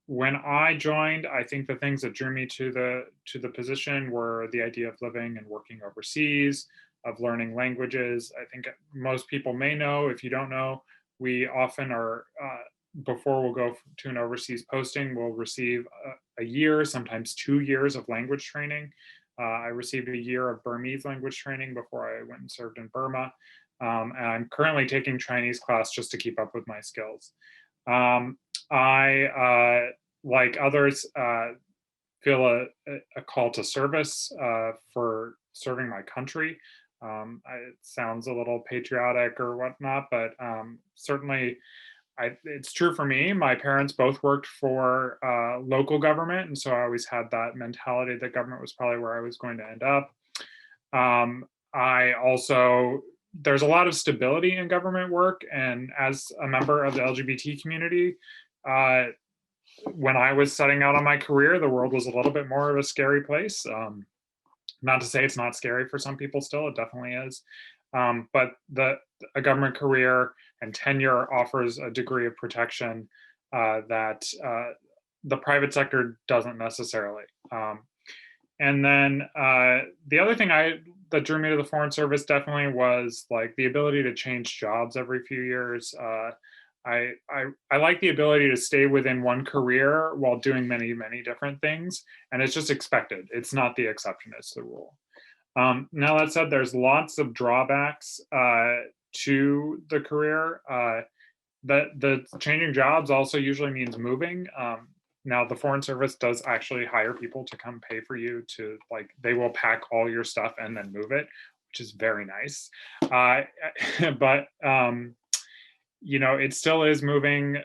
When I joined, I think the things that drew me to the position were the idea of living and working overseas, of learning languages. I think most people may know. If you don't know, we often are, before we'll go to an overseas posting, we'll receive a year, sometimes 2 years of language training. I received a year of Burmese language training before I went and served in Burma. And I'm currently taking Chinese class just to keep up with my skills. I, like others, feel a call to service for serving my country. It sounds a little patriotic or whatnot, but certainly it's true for me. My parents both worked for local government, and so I always had that mentality that government was probably where I was going to end up. I also, there's a lot of stability in government work, and as a member of the LGBT community, when I was setting out on my career, the world was a little bit more of a scary place. Not to say it's not scary for some people still, it definitely is. But a government career and tenure offers a degree of protection that the private sector doesn't necessarily. And then the other thing that drew me to the Foreign Service definitely was like the ability to change jobs every few years. I like the ability to stay within one career while doing many, many different things. And it's just expected. It's not the exception, it's the rule. Now that said, there's lots of drawbacks to the career. The changing jobs also usually means moving. Now the Foreign Service does actually hire people to come pay for you to, like, they will pack all your stuff and then move it, which is very nice. But you know, it still is moving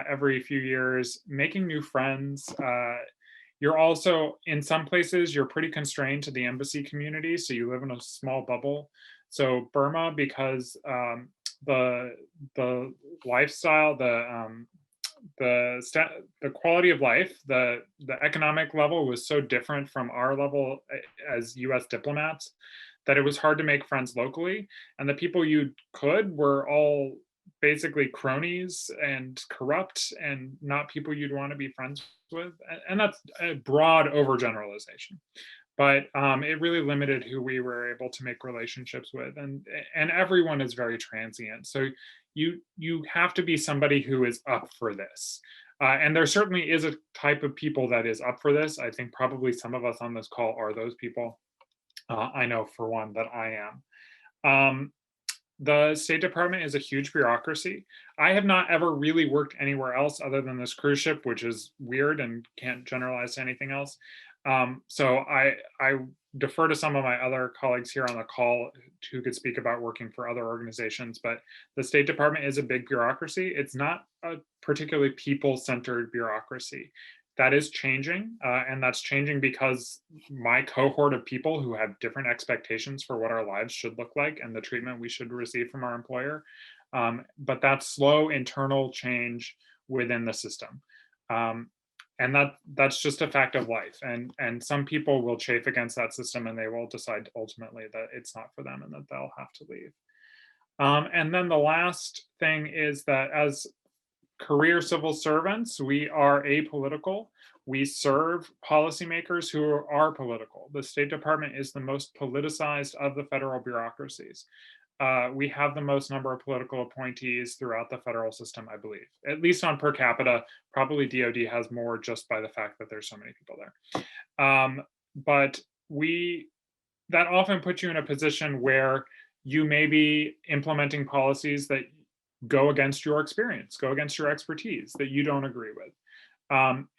every few years, making new friends. You're also, in some places, you're pretty constrained to the embassy community, so you live in a small bubble. So Burma, because the lifestyle, the quality of life, the economic level was so different from our level as US diplomats that it was hard to make friends locally. And the people you could were all basically cronies and corrupt and not people you'd want to be friends with. And that's a broad overgeneralization. But it really limited who we were able to make relationships with, and everyone is very transient. So you have to be somebody who is up for this. And there certainly is a type of people that is up for this. I think probably some of us on this call are those people. I know for one that I am. The State Department is a huge bureaucracy. I have not ever really worked anywhere else other than this cruise ship, which is weird and can't generalize to anything else. So I defer to some of my other colleagues here on the call who could speak about working for other organizations, but the State Department is a big bureaucracy. It's not a particularly people-centered bureaucracy. That is changing, and that's changing because my cohort of people who have different expectations for what our lives should look like and the treatment we should receive from our employer. But that's slow internal change within the system. And that's just a fact of life. And some people will chafe against that system and they will decide ultimately that it's not for them and that they'll have to leave. And then the last thing is that as career civil servants, we are apolitical. We serve policymakers who are political. The State Department is the most politicized of the federal bureaucracies. We have the most number of political appointees throughout the federal system, I believe, at least on per capita. Probably DOD has more just by the fact that there's so many people there. But that often puts you in a position where you may be implementing policies that go against your experience, go against your expertise that you don't agree with.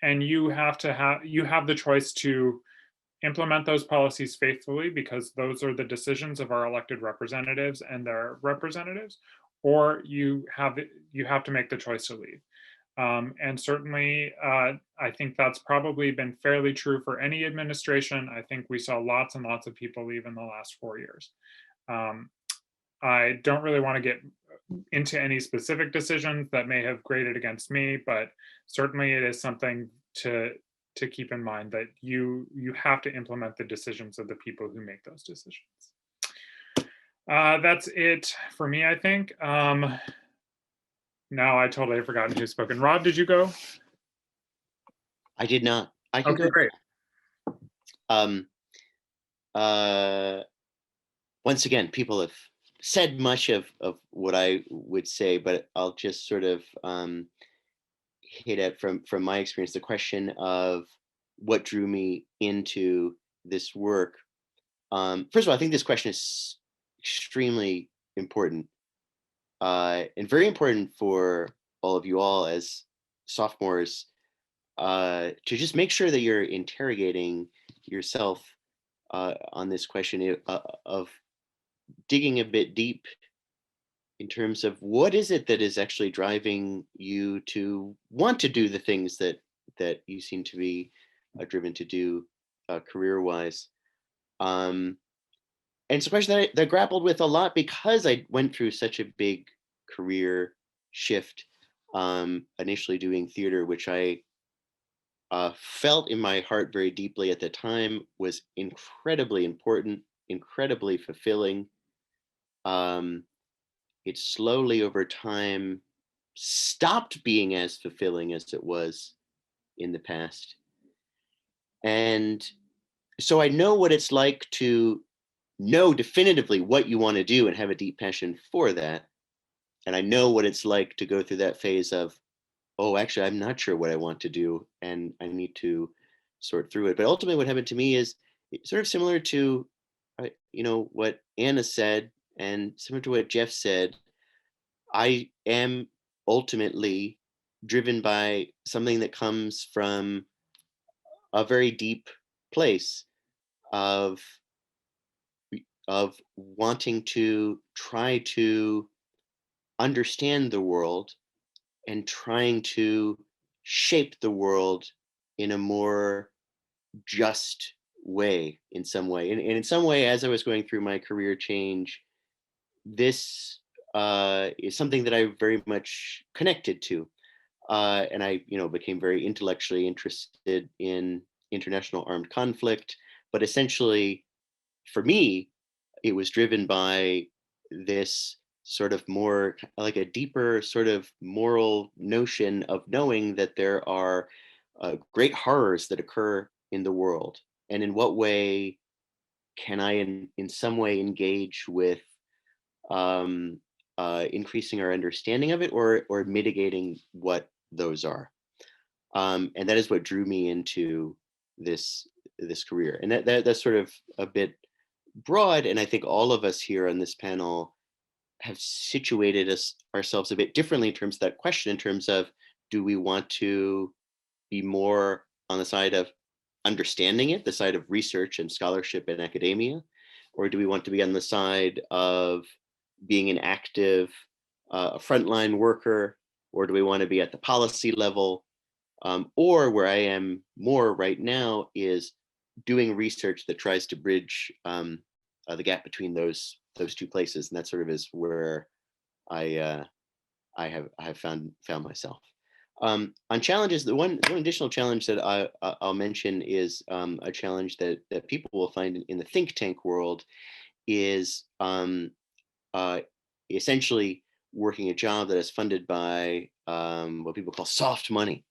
And you have the choice to implement those policies faithfully because those are the decisions of our elected representatives and their representatives, or you have to make the choice to leave. And certainly, I think that's probably been fairly true for any administration. I think we saw lots and lots of people leave in the last 4 years. I don't really want to get into any specific decisions that may have graded against me, but certainly it is something to keep in mind that you have to implement the decisions of the people who make those decisions. That's it for me, I think. Now I totally have forgotten who's spoken. Rob, did you go? I did not. I can Okay, go. great. Once again, people have said much of what I would say, but I'll just sort of hit it from my experience, the question of what drew me into this work. First of all, I think this question is extremely important and very important for all of you all as sophomores to just make sure that you're interrogating yourself on this question of digging a bit deep in terms of what is it that is actually driving you to want to do the things that you seem to be driven to do career-wise. And it's a question that I grappled with a lot because I went through such a big career shift, initially doing theater, which I felt in my heart very deeply at the time was incredibly important, incredibly fulfilling. It slowly over time stopped being as fulfilling as it was in the past. And so I know what it's like to know definitively what you want to do and have a deep passion for that. And I know what it's like to go through that phase of, oh, actually, I'm not sure what I want to do and I need to sort through it. But ultimately what happened to me is sort of similar to, what Anna said and similar to what Jeff said. I am ultimately driven by something that comes from a very deep place of wanting to try to understand the world and trying to shape the world in a more just way in some way. And in some way, as I was going through my career change, this is something that I very much connected to. And I, became very intellectually interested in international armed conflict. But essentially, for me, it was driven by this sort of more like a deeper sort of moral notion of knowing that there are great horrors that occur in the world, and in what way can I in some way engage with um, increasing our understanding of it, or mitigating what those are. And that is what drew me into this career. And that's sort of a bit broad. And I think all of us here on this panel have situated ourselves a bit differently in terms of that question, in terms of, do we want to be more on the side of understanding it, the side of research and scholarship and academia, or do we want to be on the side of being an active frontline worker, or do we want to be at the policy level? Or where I am more right now is doing research that tries to bridge the gap between those two places, and that sort of is where I have found myself. On challenges, the one additional challenge that I'll mention is a challenge that people will find in the think tank world is essentially working a job that is funded by what people call soft money,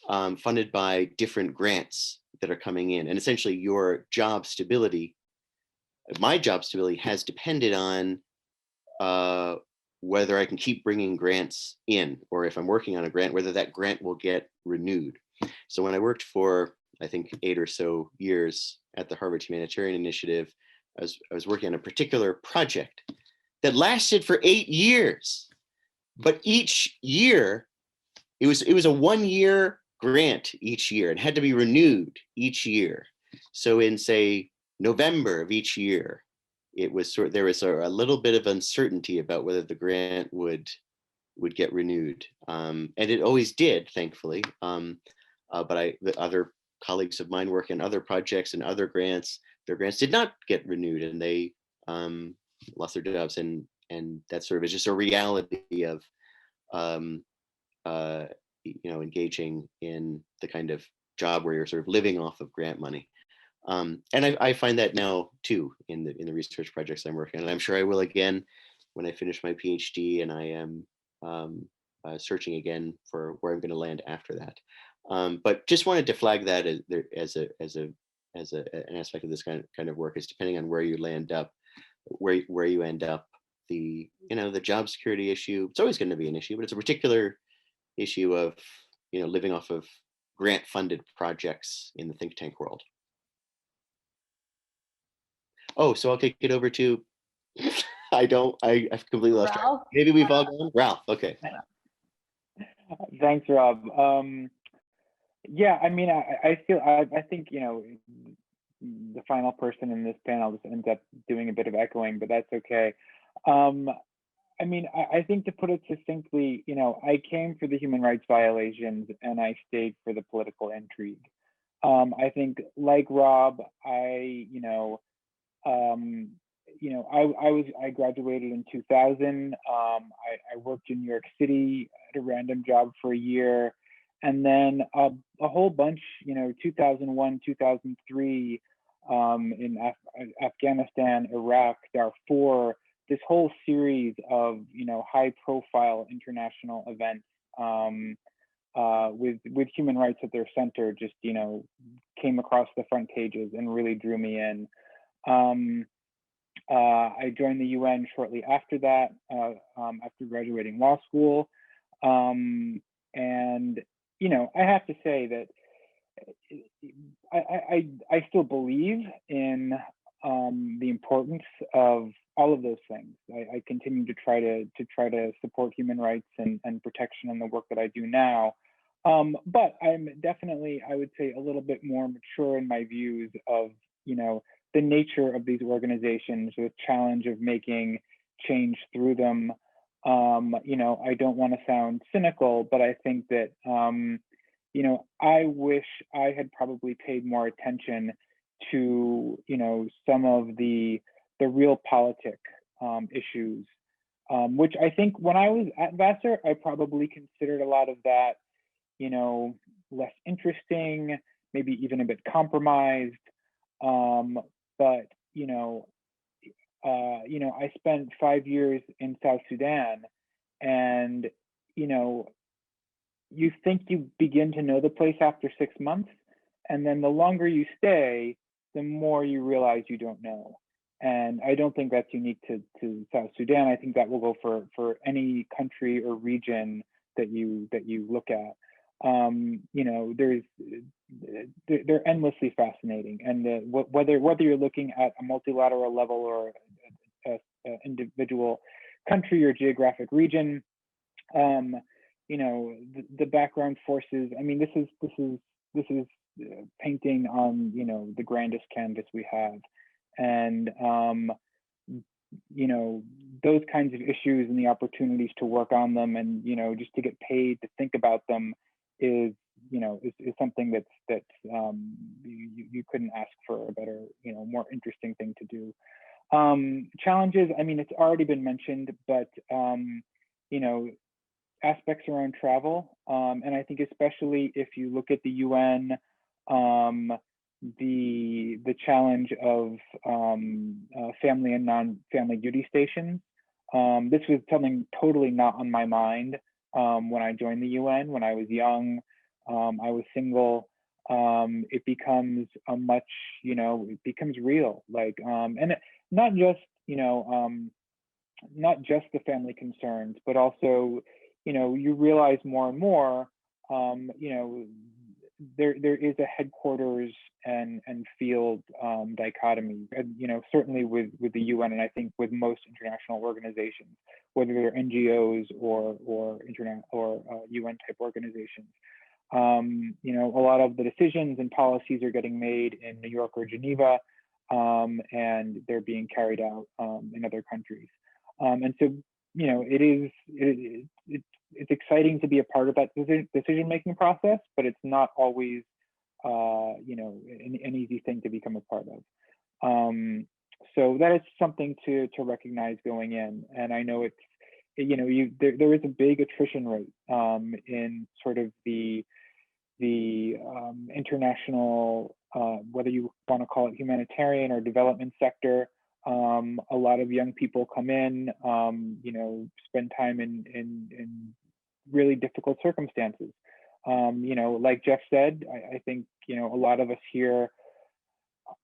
funded by different grants that are coming in, and essentially your job stability, my job stability, has depended on whether I can keep bringing grants in, or if I'm working on a grant, whether that grant will get renewed. So when I worked for, I think, 8 or so years at the Harvard Humanitarian Initiative, I was working on a particular project that lasted for 8 years, but each year it was a 1-year grant each year. It had to be renewed each year. So in, say, November of each year, it was there was a little bit of uncertainty about whether the grant would get renewed, and it always did, thankfully. But the other colleagues of mine work in other projects and other grants, their grants did not get renewed, and they lost their jobs, and that sort of is just a reality of engaging in the kind of job where you're sort of living off of grant money. And I find that now too in the research projects I'm working on, and I'm sure I will again when I finish my PhD and I am searching again for where I'm going to land after that. But just wanted to flag that as an aspect of this kind of work, is depending on where you land up, where you end up, the job security issue. It's always going to be an issue, but it's a particular issue of living off of grant funded projects in the think tank world. Oh, so I'll kick it over to, I've completely lost track. Ralph? Maybe we've all gone. Ralph, okay. Thanks, Rob. Yeah, I mean, I think, the final person in this panel just ends up doing a bit of echoing, but that's okay. I mean, I think, to put it succinctly, I came for the human rights violations and I stayed for the political intrigue. I think, like Rob, I graduated in 2000. I worked in New York City at a random job for a year, and then a whole bunch, 2001, 2003, in Afghanistan, Iraq, Darfur, this whole series of high-profile international events with human rights at their center just came across the front pages and really drew me in. I joined the UN shortly after that, after graduating law school. And, I have to say that I still believe in the importance of all of those things. I continue to try to support human rights and protection in the work that I do now. But I'm definitely, I would say, a little bit more mature in my views of, the nature of these organizations, the challenge of making change through them. I don't want to sound cynical, but I think that, I wish I had probably paid more attention to, some of the realpolitik issues, which I think when I was at Vassar, I probably considered a lot of that, less interesting, maybe even a bit compromised. But, you know, I spent 5 years in South Sudan, and, you know, you think you begin to know the place after 6 months, and then the longer you stay, the more you realize you don't know. And I don't think that's unique to South Sudan. I think that will go for any country or region that you look at. You know, they're endlessly fascinating, and whether you're looking at a multilateral level or a individual country or geographic region, you know, the background forces. I mean, this is painting on, you know, the grandest canvas we have, and you know, those kinds of issues and the opportunities to work on them, and, you know, just to get paid to think about them is, you know, is something that's you couldn't ask for a better, you know, more interesting thing to do. Challenges, I mean, it's already been mentioned, but you know, aspects around travel, and I think especially if you look at the UN, the challenge of family and non-family duty stations. This was something totally not on my mind when I joined the UN. When I was young, I was single. It becomes a much, you know, it becomes real. Like, and not just, you know, not just the family concerns, but also, you know, you realize more and more, you know, there is a headquarters and field dichotomy, and, you know, certainly with the UN, and I think with most international organizations, whether they're NGOs or internet or UN type organizations. You know, a lot of the decisions and policies are getting made in New York or Geneva, and they're being carried out in other countries. And so, you know, it's exciting to be a part of that decision-making process, but it's not always, you know, an easy thing to become a part of. So that is something to recognize going in. And I know it's, you know, there is a big attrition rate in sort of the international, whether you want to call it humanitarian or development sector. A lot of young people come in, you know, spend time in really difficult circumstances. You know, like Jeff said, I think, you know, a lot of us here,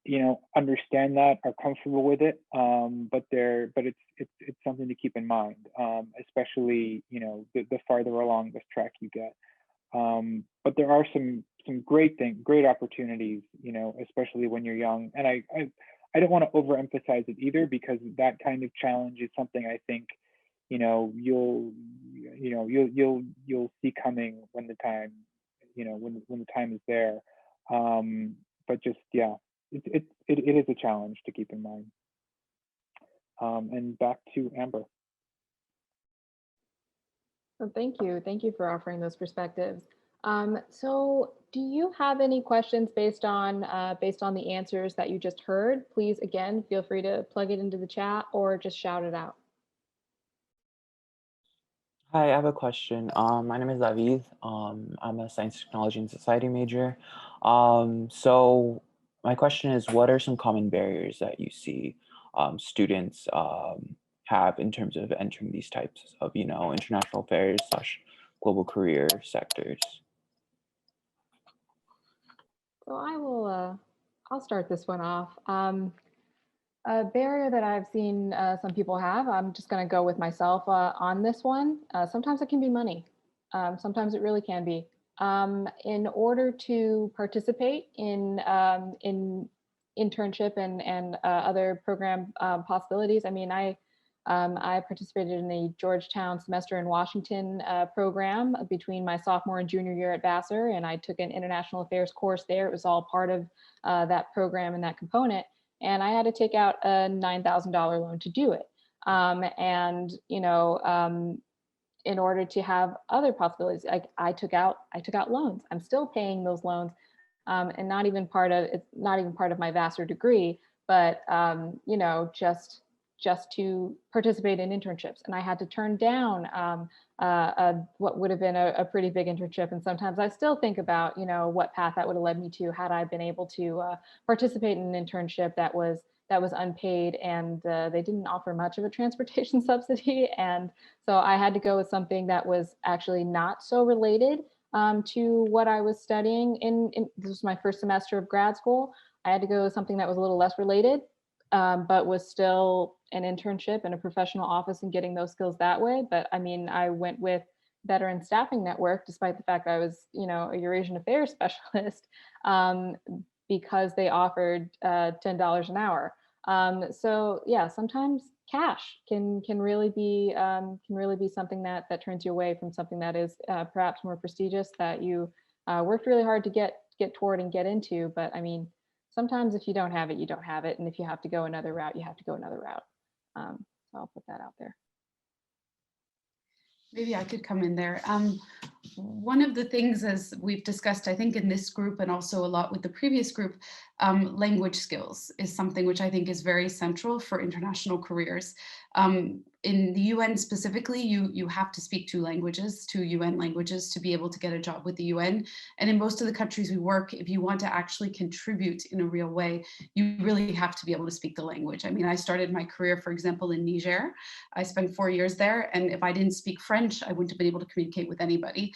you know, understand that, are comfortable with it, but it's something to keep in mind, especially, you know, the farther along this track you get. But there are some great opportunities, you know, especially when you're young. And I don't want to overemphasize it either, because that kind of challenge is something I think, you know, you'll see coming when the time, you know, when the time is there. But just, yeah, it is a challenge to keep in mind. And back to Amber. Well, thank you. Thank you for offering those perspectives. So do you have any questions based on the answers that you just heard? Please, again, feel free to plug it into the chat or just shout it out. Hi, I have a question. My name is David. I'm a science, technology, and society major. So my question is, what are some common barriers that you see students have in terms of entering these types of, you know, international affairs / global career sectors? So I'll start this one off. A barrier that I've seen some people have, I'm just going to go with myself on this one. Sometimes it can be money. Sometimes it really can be. In order to participate in internship and other program possibilities, I mean, I participated in the Georgetown Semester in Washington program between my sophomore and junior year at Vassar, and I took an international affairs course there. It was all part of that program and that component. And I had to take out a $9,000 loan to do it. And, you know, in order to have other possibilities, I took out loans. I'm still paying those loans, and not even part of my Vassar degree, but you know, just to participate in internships. And I had to turn down what would have been a pretty big internship. And sometimes I still think about, you know, what path that would have led me to had I been able to participate in an internship that was, that was unpaid, and they didn't offer much of a transportation subsidy. And so I had to go with something that was actually not so related to what I was studying this was my first semester of grad school. I had to go with something that was a little less related, but was still an internship in a professional office and getting those skills that way. But I mean, I went with Veteran Staffing Network, despite the fact I was, a Eurasian Affairs specialist, because they offered $10 an hour. So yeah, sometimes cash can really be something that turns you away from something that is perhaps more prestigious, that you worked really hard to get toward and get into. But I mean, sometimes if you don't have it, you don't have it, and if you have to go another route, you have to go another route. So I'll put that out there. Maybe I could come in there. One of the things, as we've discussed, I think in this group and also a lot with the previous group, language skills is something which I think is very central for international careers. In the UN specifically, you have to speak two UN languages to be able to get a job with the UN. And in most of the countries we work, if you want to actually contribute in a real way, you really have to be able to speak the language. I mean, I started my career, for example, in Niger. I spent 4 years there. And if I didn't speak French, I wouldn't have been able to communicate with anybody.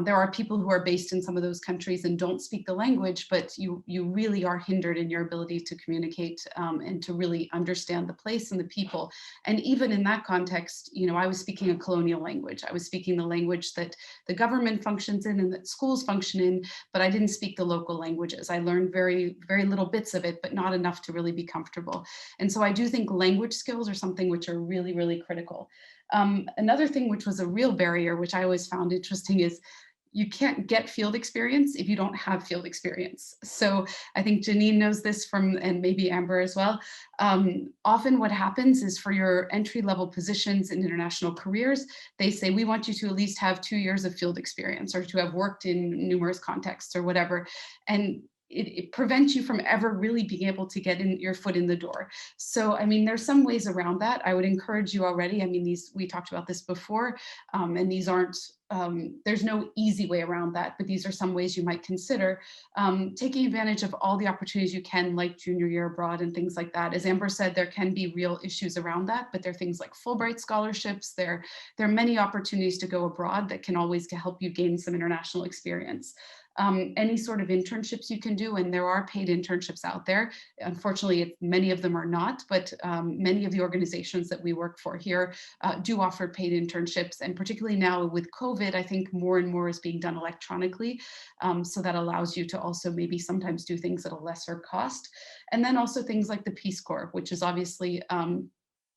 There are people who are based in some of those countries and don't speak the language, but you really are hindered in your ability to communicate and to really understand the place and the people. And even in that context, I was speaking a colonial language. I was speaking the language that the government functions in and that schools function in, but I didn't speak the local languages. I learned very, very little bits of it, but not enough to really be comfortable. And so I do think language skills are something which are really, really critical. Another thing which was a real barrier, which I always found interesting, is you can't get field experience if you don't have field experience. So I think Janine knows this and maybe Amber as well. Often what happens is, for your entry-level positions in international careers, they say, we want you to at least have 2 years of field experience or to have worked in numerous contexts or whatever. And it prevents you from ever really being able to get your foot in the door. So, I mean, there's some ways around that. I would encourage you already. I mean, we talked about this before, and these aren't, there's no easy way around that, but these are some ways you might consider taking advantage of all the opportunities you can, like junior year abroad and things like that. As Amber said, there can be real issues around that, but there are things like Fulbright scholarships. There are many opportunities to go abroad that can always help you gain some international experience. Any sort of internships you can do, and there are paid internships out there. Unfortunately, many of them are not, but many of the organizations that we work for here do offer paid internships. And particularly now with COVID, I think more and more is being done electronically. So that allows you to also maybe sometimes do things at a lesser cost. And then also things like the Peace Corps, which is obviously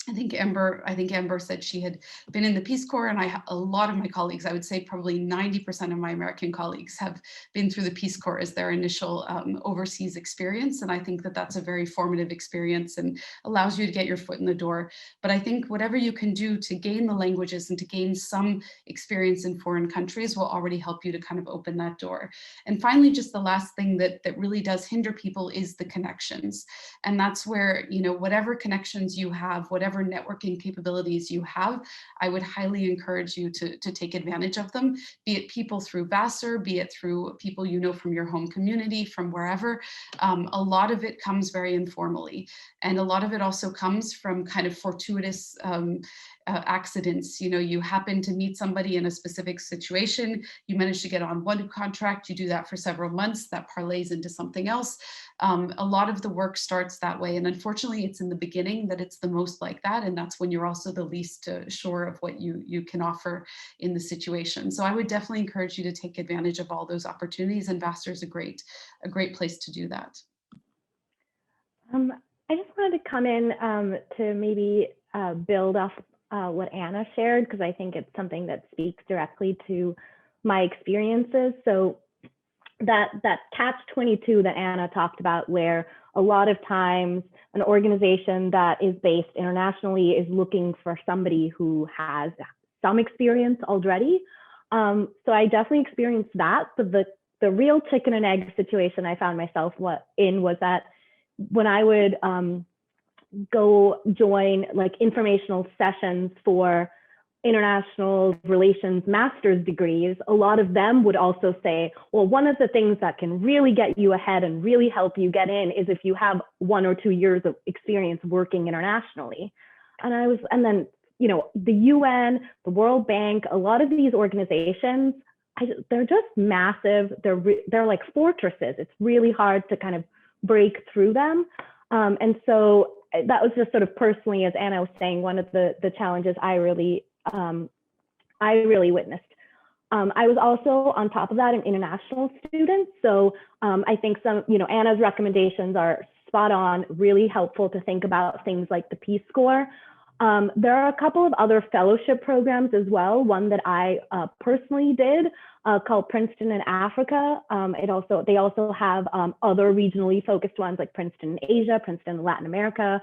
I think Amber said she had been in the Peace Corps, and a lot of my colleagues, I would say probably 90% of my American colleagues, have been through the Peace Corps as their initial overseas experience. And I think that that's a very formative experience and allows you to get your foot in the door. But I think whatever you can do to gain the languages and to gain some experience in foreign countries will already help you to kind of open that door. And finally, just the last thing that really does hinder people is the connections. And that's where, whatever connections you have, whatever networking capabilities you have, I would highly encourage you to take advantage of them, be it people through Vassar, be it through people from your home community, from wherever. A lot of it comes very informally. And a lot of it also comes from kind of fortuitous accidents. You happen to meet somebody in a specific situation, you manage to get on one contract, you do that for several months, that parlays into something else. A lot of the work starts that way. And unfortunately, it's in the beginning that it's the most like that. And that's when you're also the least sure of what you can offer in the situation. So I would definitely encourage you to take advantage of all those opportunities. And Vassar is a great place to do that. I just wanted to come in to maybe build off what Anna shared, because I think it's something that speaks directly to my experiences. So that catch-22 that Anna talked about, where a lot of times an organization that is based internationally is looking for somebody who has some experience already. So I definitely experienced that. But the real chicken and egg situation I found myself in was that when I would go join like informational sessions for international relations master's degrees, a lot of them would also say, well, one of the things that can really get you ahead and really help you get in is if you have 1 or 2 years of experience working internationally. And then, you know, the UN, the World Bank, a lot of these organizations, they're just massive. They're like fortresses. It's really hard to kind of break through them. And so that was just sort of personally, as Anna was saying, one of the challenges I really witnessed. I was also, on top of that, an international student. So I think Anna's recommendations are spot on, really helpful to think about things like the Peace Corps. There are a couple of other fellowship programs as well. One that I personally did called Princeton in Africa. They also have other regionally focused ones like Princeton in Asia, Princeton in Latin America.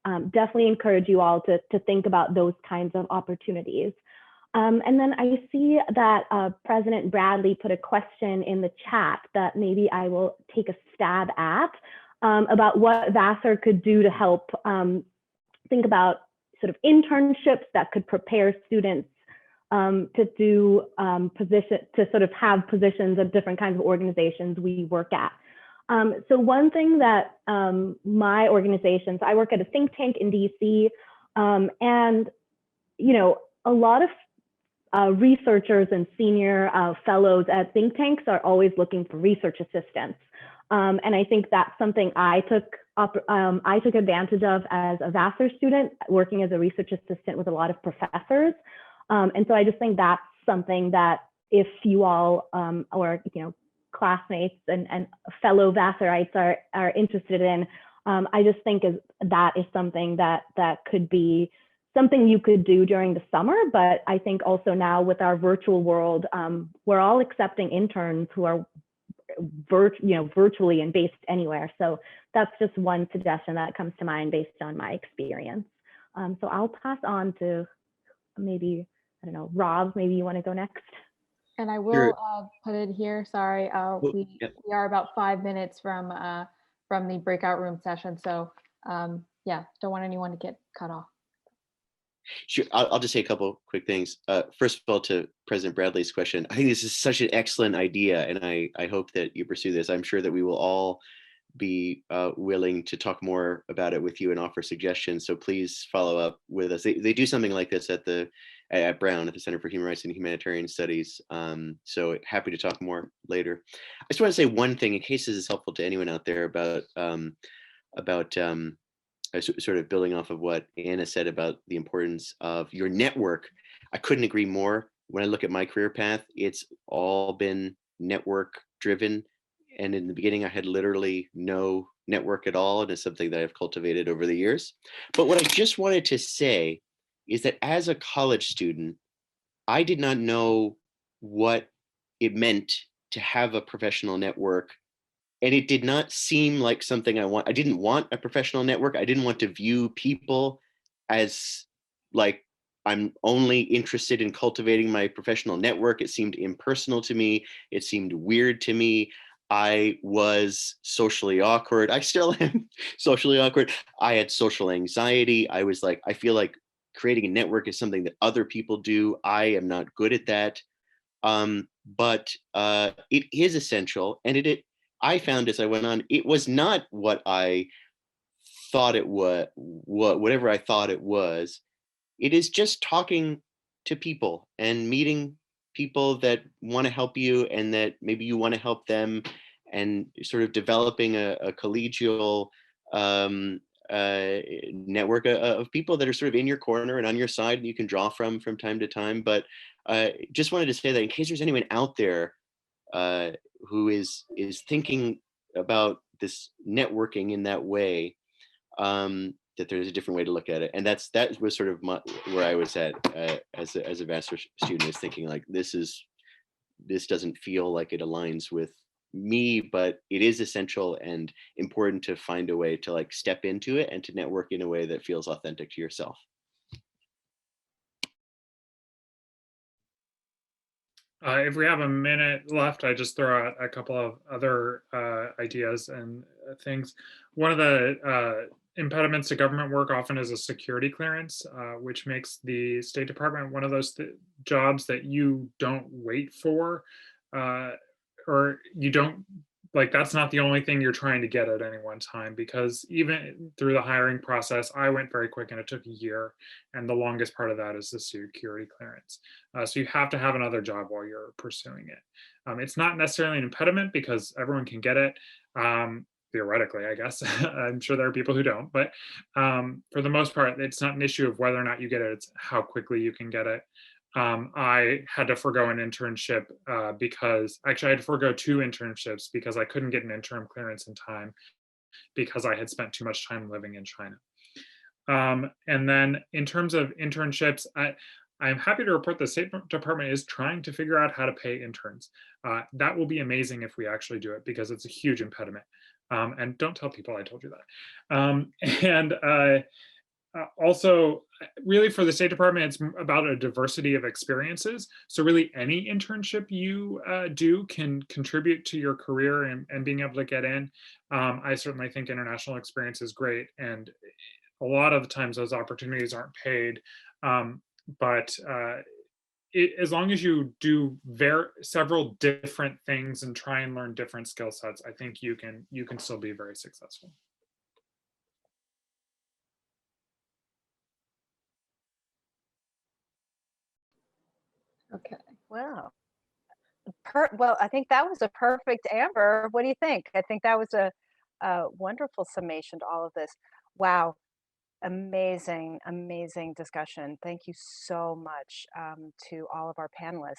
Definitely encourage you all to think about those kinds of opportunities. And then I see that President Bradley put a question in the chat that maybe I will take a stab at about what Vassar could do to help think about sort of internships that could prepare students to do to sort of have positions at different kinds of organizations we work at. So one thing that my organizations, I work at a think tank in DC, and you know, a lot of researchers and senior fellows at think tanks are always looking for research assistants. And I think that's something I took advantage of as a Vassar student, working as a research assistant with a lot of professors. And so I just think that's something that if you all or classmates and fellow Vassarites are interested in, I just think that is something that could be something you could do during the summer. But I think also now with our virtual world, we're all accepting interns who are virtually and based anywhere. So that's just one suggestion that comes to mind based on my experience. So I'll pass on to maybe, I don't know, Rob, maybe you want to go next? And I will put it here, sorry, we are about 5 minutes from the breakout room session. So yeah, don't want anyone to get cut off. Sure, I'll just say a couple quick things. First of all, to President Bradley's question, I think this is such an excellent idea, and I hope that you pursue this. I'm sure that we will all be willing to talk more about it with you and offer suggestions. So please follow up with us. They do something like this at Brown, at the Center for Human Rights and Humanitarian Studies. So happy to talk more later. I just want to say one thing in case this is helpful to anyone out there about sort of building off of what Anna said about the importance of your network. I couldn't agree more. When I look at my career path, it's all been network driven. And in the beginning, I had literally no network at all. And it's something that I've cultivated over the years. But what I just wanted to say is that as a college student, I did not know what it meant to have a professional network. And it did not seem like something I didn't want a professional network. I didn't want to view people as like, I'm only interested in cultivating my professional network. It seemed impersonal to me. It seemed weird to me. I was socially awkward. I still am socially awkward. I had social anxiety. I was like, I feel like creating a network is something that other people do. I am not good at that. But it is essential. And I found as I went on, it was not what I thought it was, whatever I thought it was. It is just talking to people and meeting people that want to help you and that maybe you want to help them, and sort of developing a collegial network of people that are sort of in your corner and on your side and you can draw from time to time. But just wanted to say that in case there's anyone out there who is thinking about this networking in that way, that there's a different way to look at it. And that was sort of where I was at as a Vassar student, is thinking like, this doesn't feel like it aligns with me, but it is essential and important to find a way to like step into it and to network in a way that feels authentic to yourself. If we have a minute left, I just throw out a couple of other ideas and things. One of the impediments to government work often is a security clearance, which makes the State Department one of those jobs that you don't wait for, or you don't like. That's not the only thing you're trying to get at any one time, because even through the hiring process, I went very quick and it took a year, and the longest part of that is the security clearance. So you have to have another job while you're pursuing it. It's not necessarily an impediment because everyone can get it. Theoretically, I guess. I'm sure there are people who don't, but for the most part, it's not an issue of whether or not you get it, it's how quickly you can get it. I had to forego an internship because actually I had to forego 2 internships because I couldn't get an interim clearance in time because I had spent too much time living in China. And then in terms of internships, I'm happy to report the State Department is trying to figure out how to pay interns. That will be amazing if we actually do it because it's a huge impediment. And don't tell people I told you that. Also, really for the State Department, it's about a diversity of experiences. So really any internship you do can contribute to your career and being able to get in. I certainly think international experience is great. And a lot of the times those opportunities aren't paid. But as long as you do several different things and try and learn different skill sets, I think you can still be very successful. Okay. Wow. Well, I think that was a perfect Amber. What do you think? I think that was a wonderful summation to all of this. Wow. Amazing, amazing discussion. Thank you so much to all of our panelists.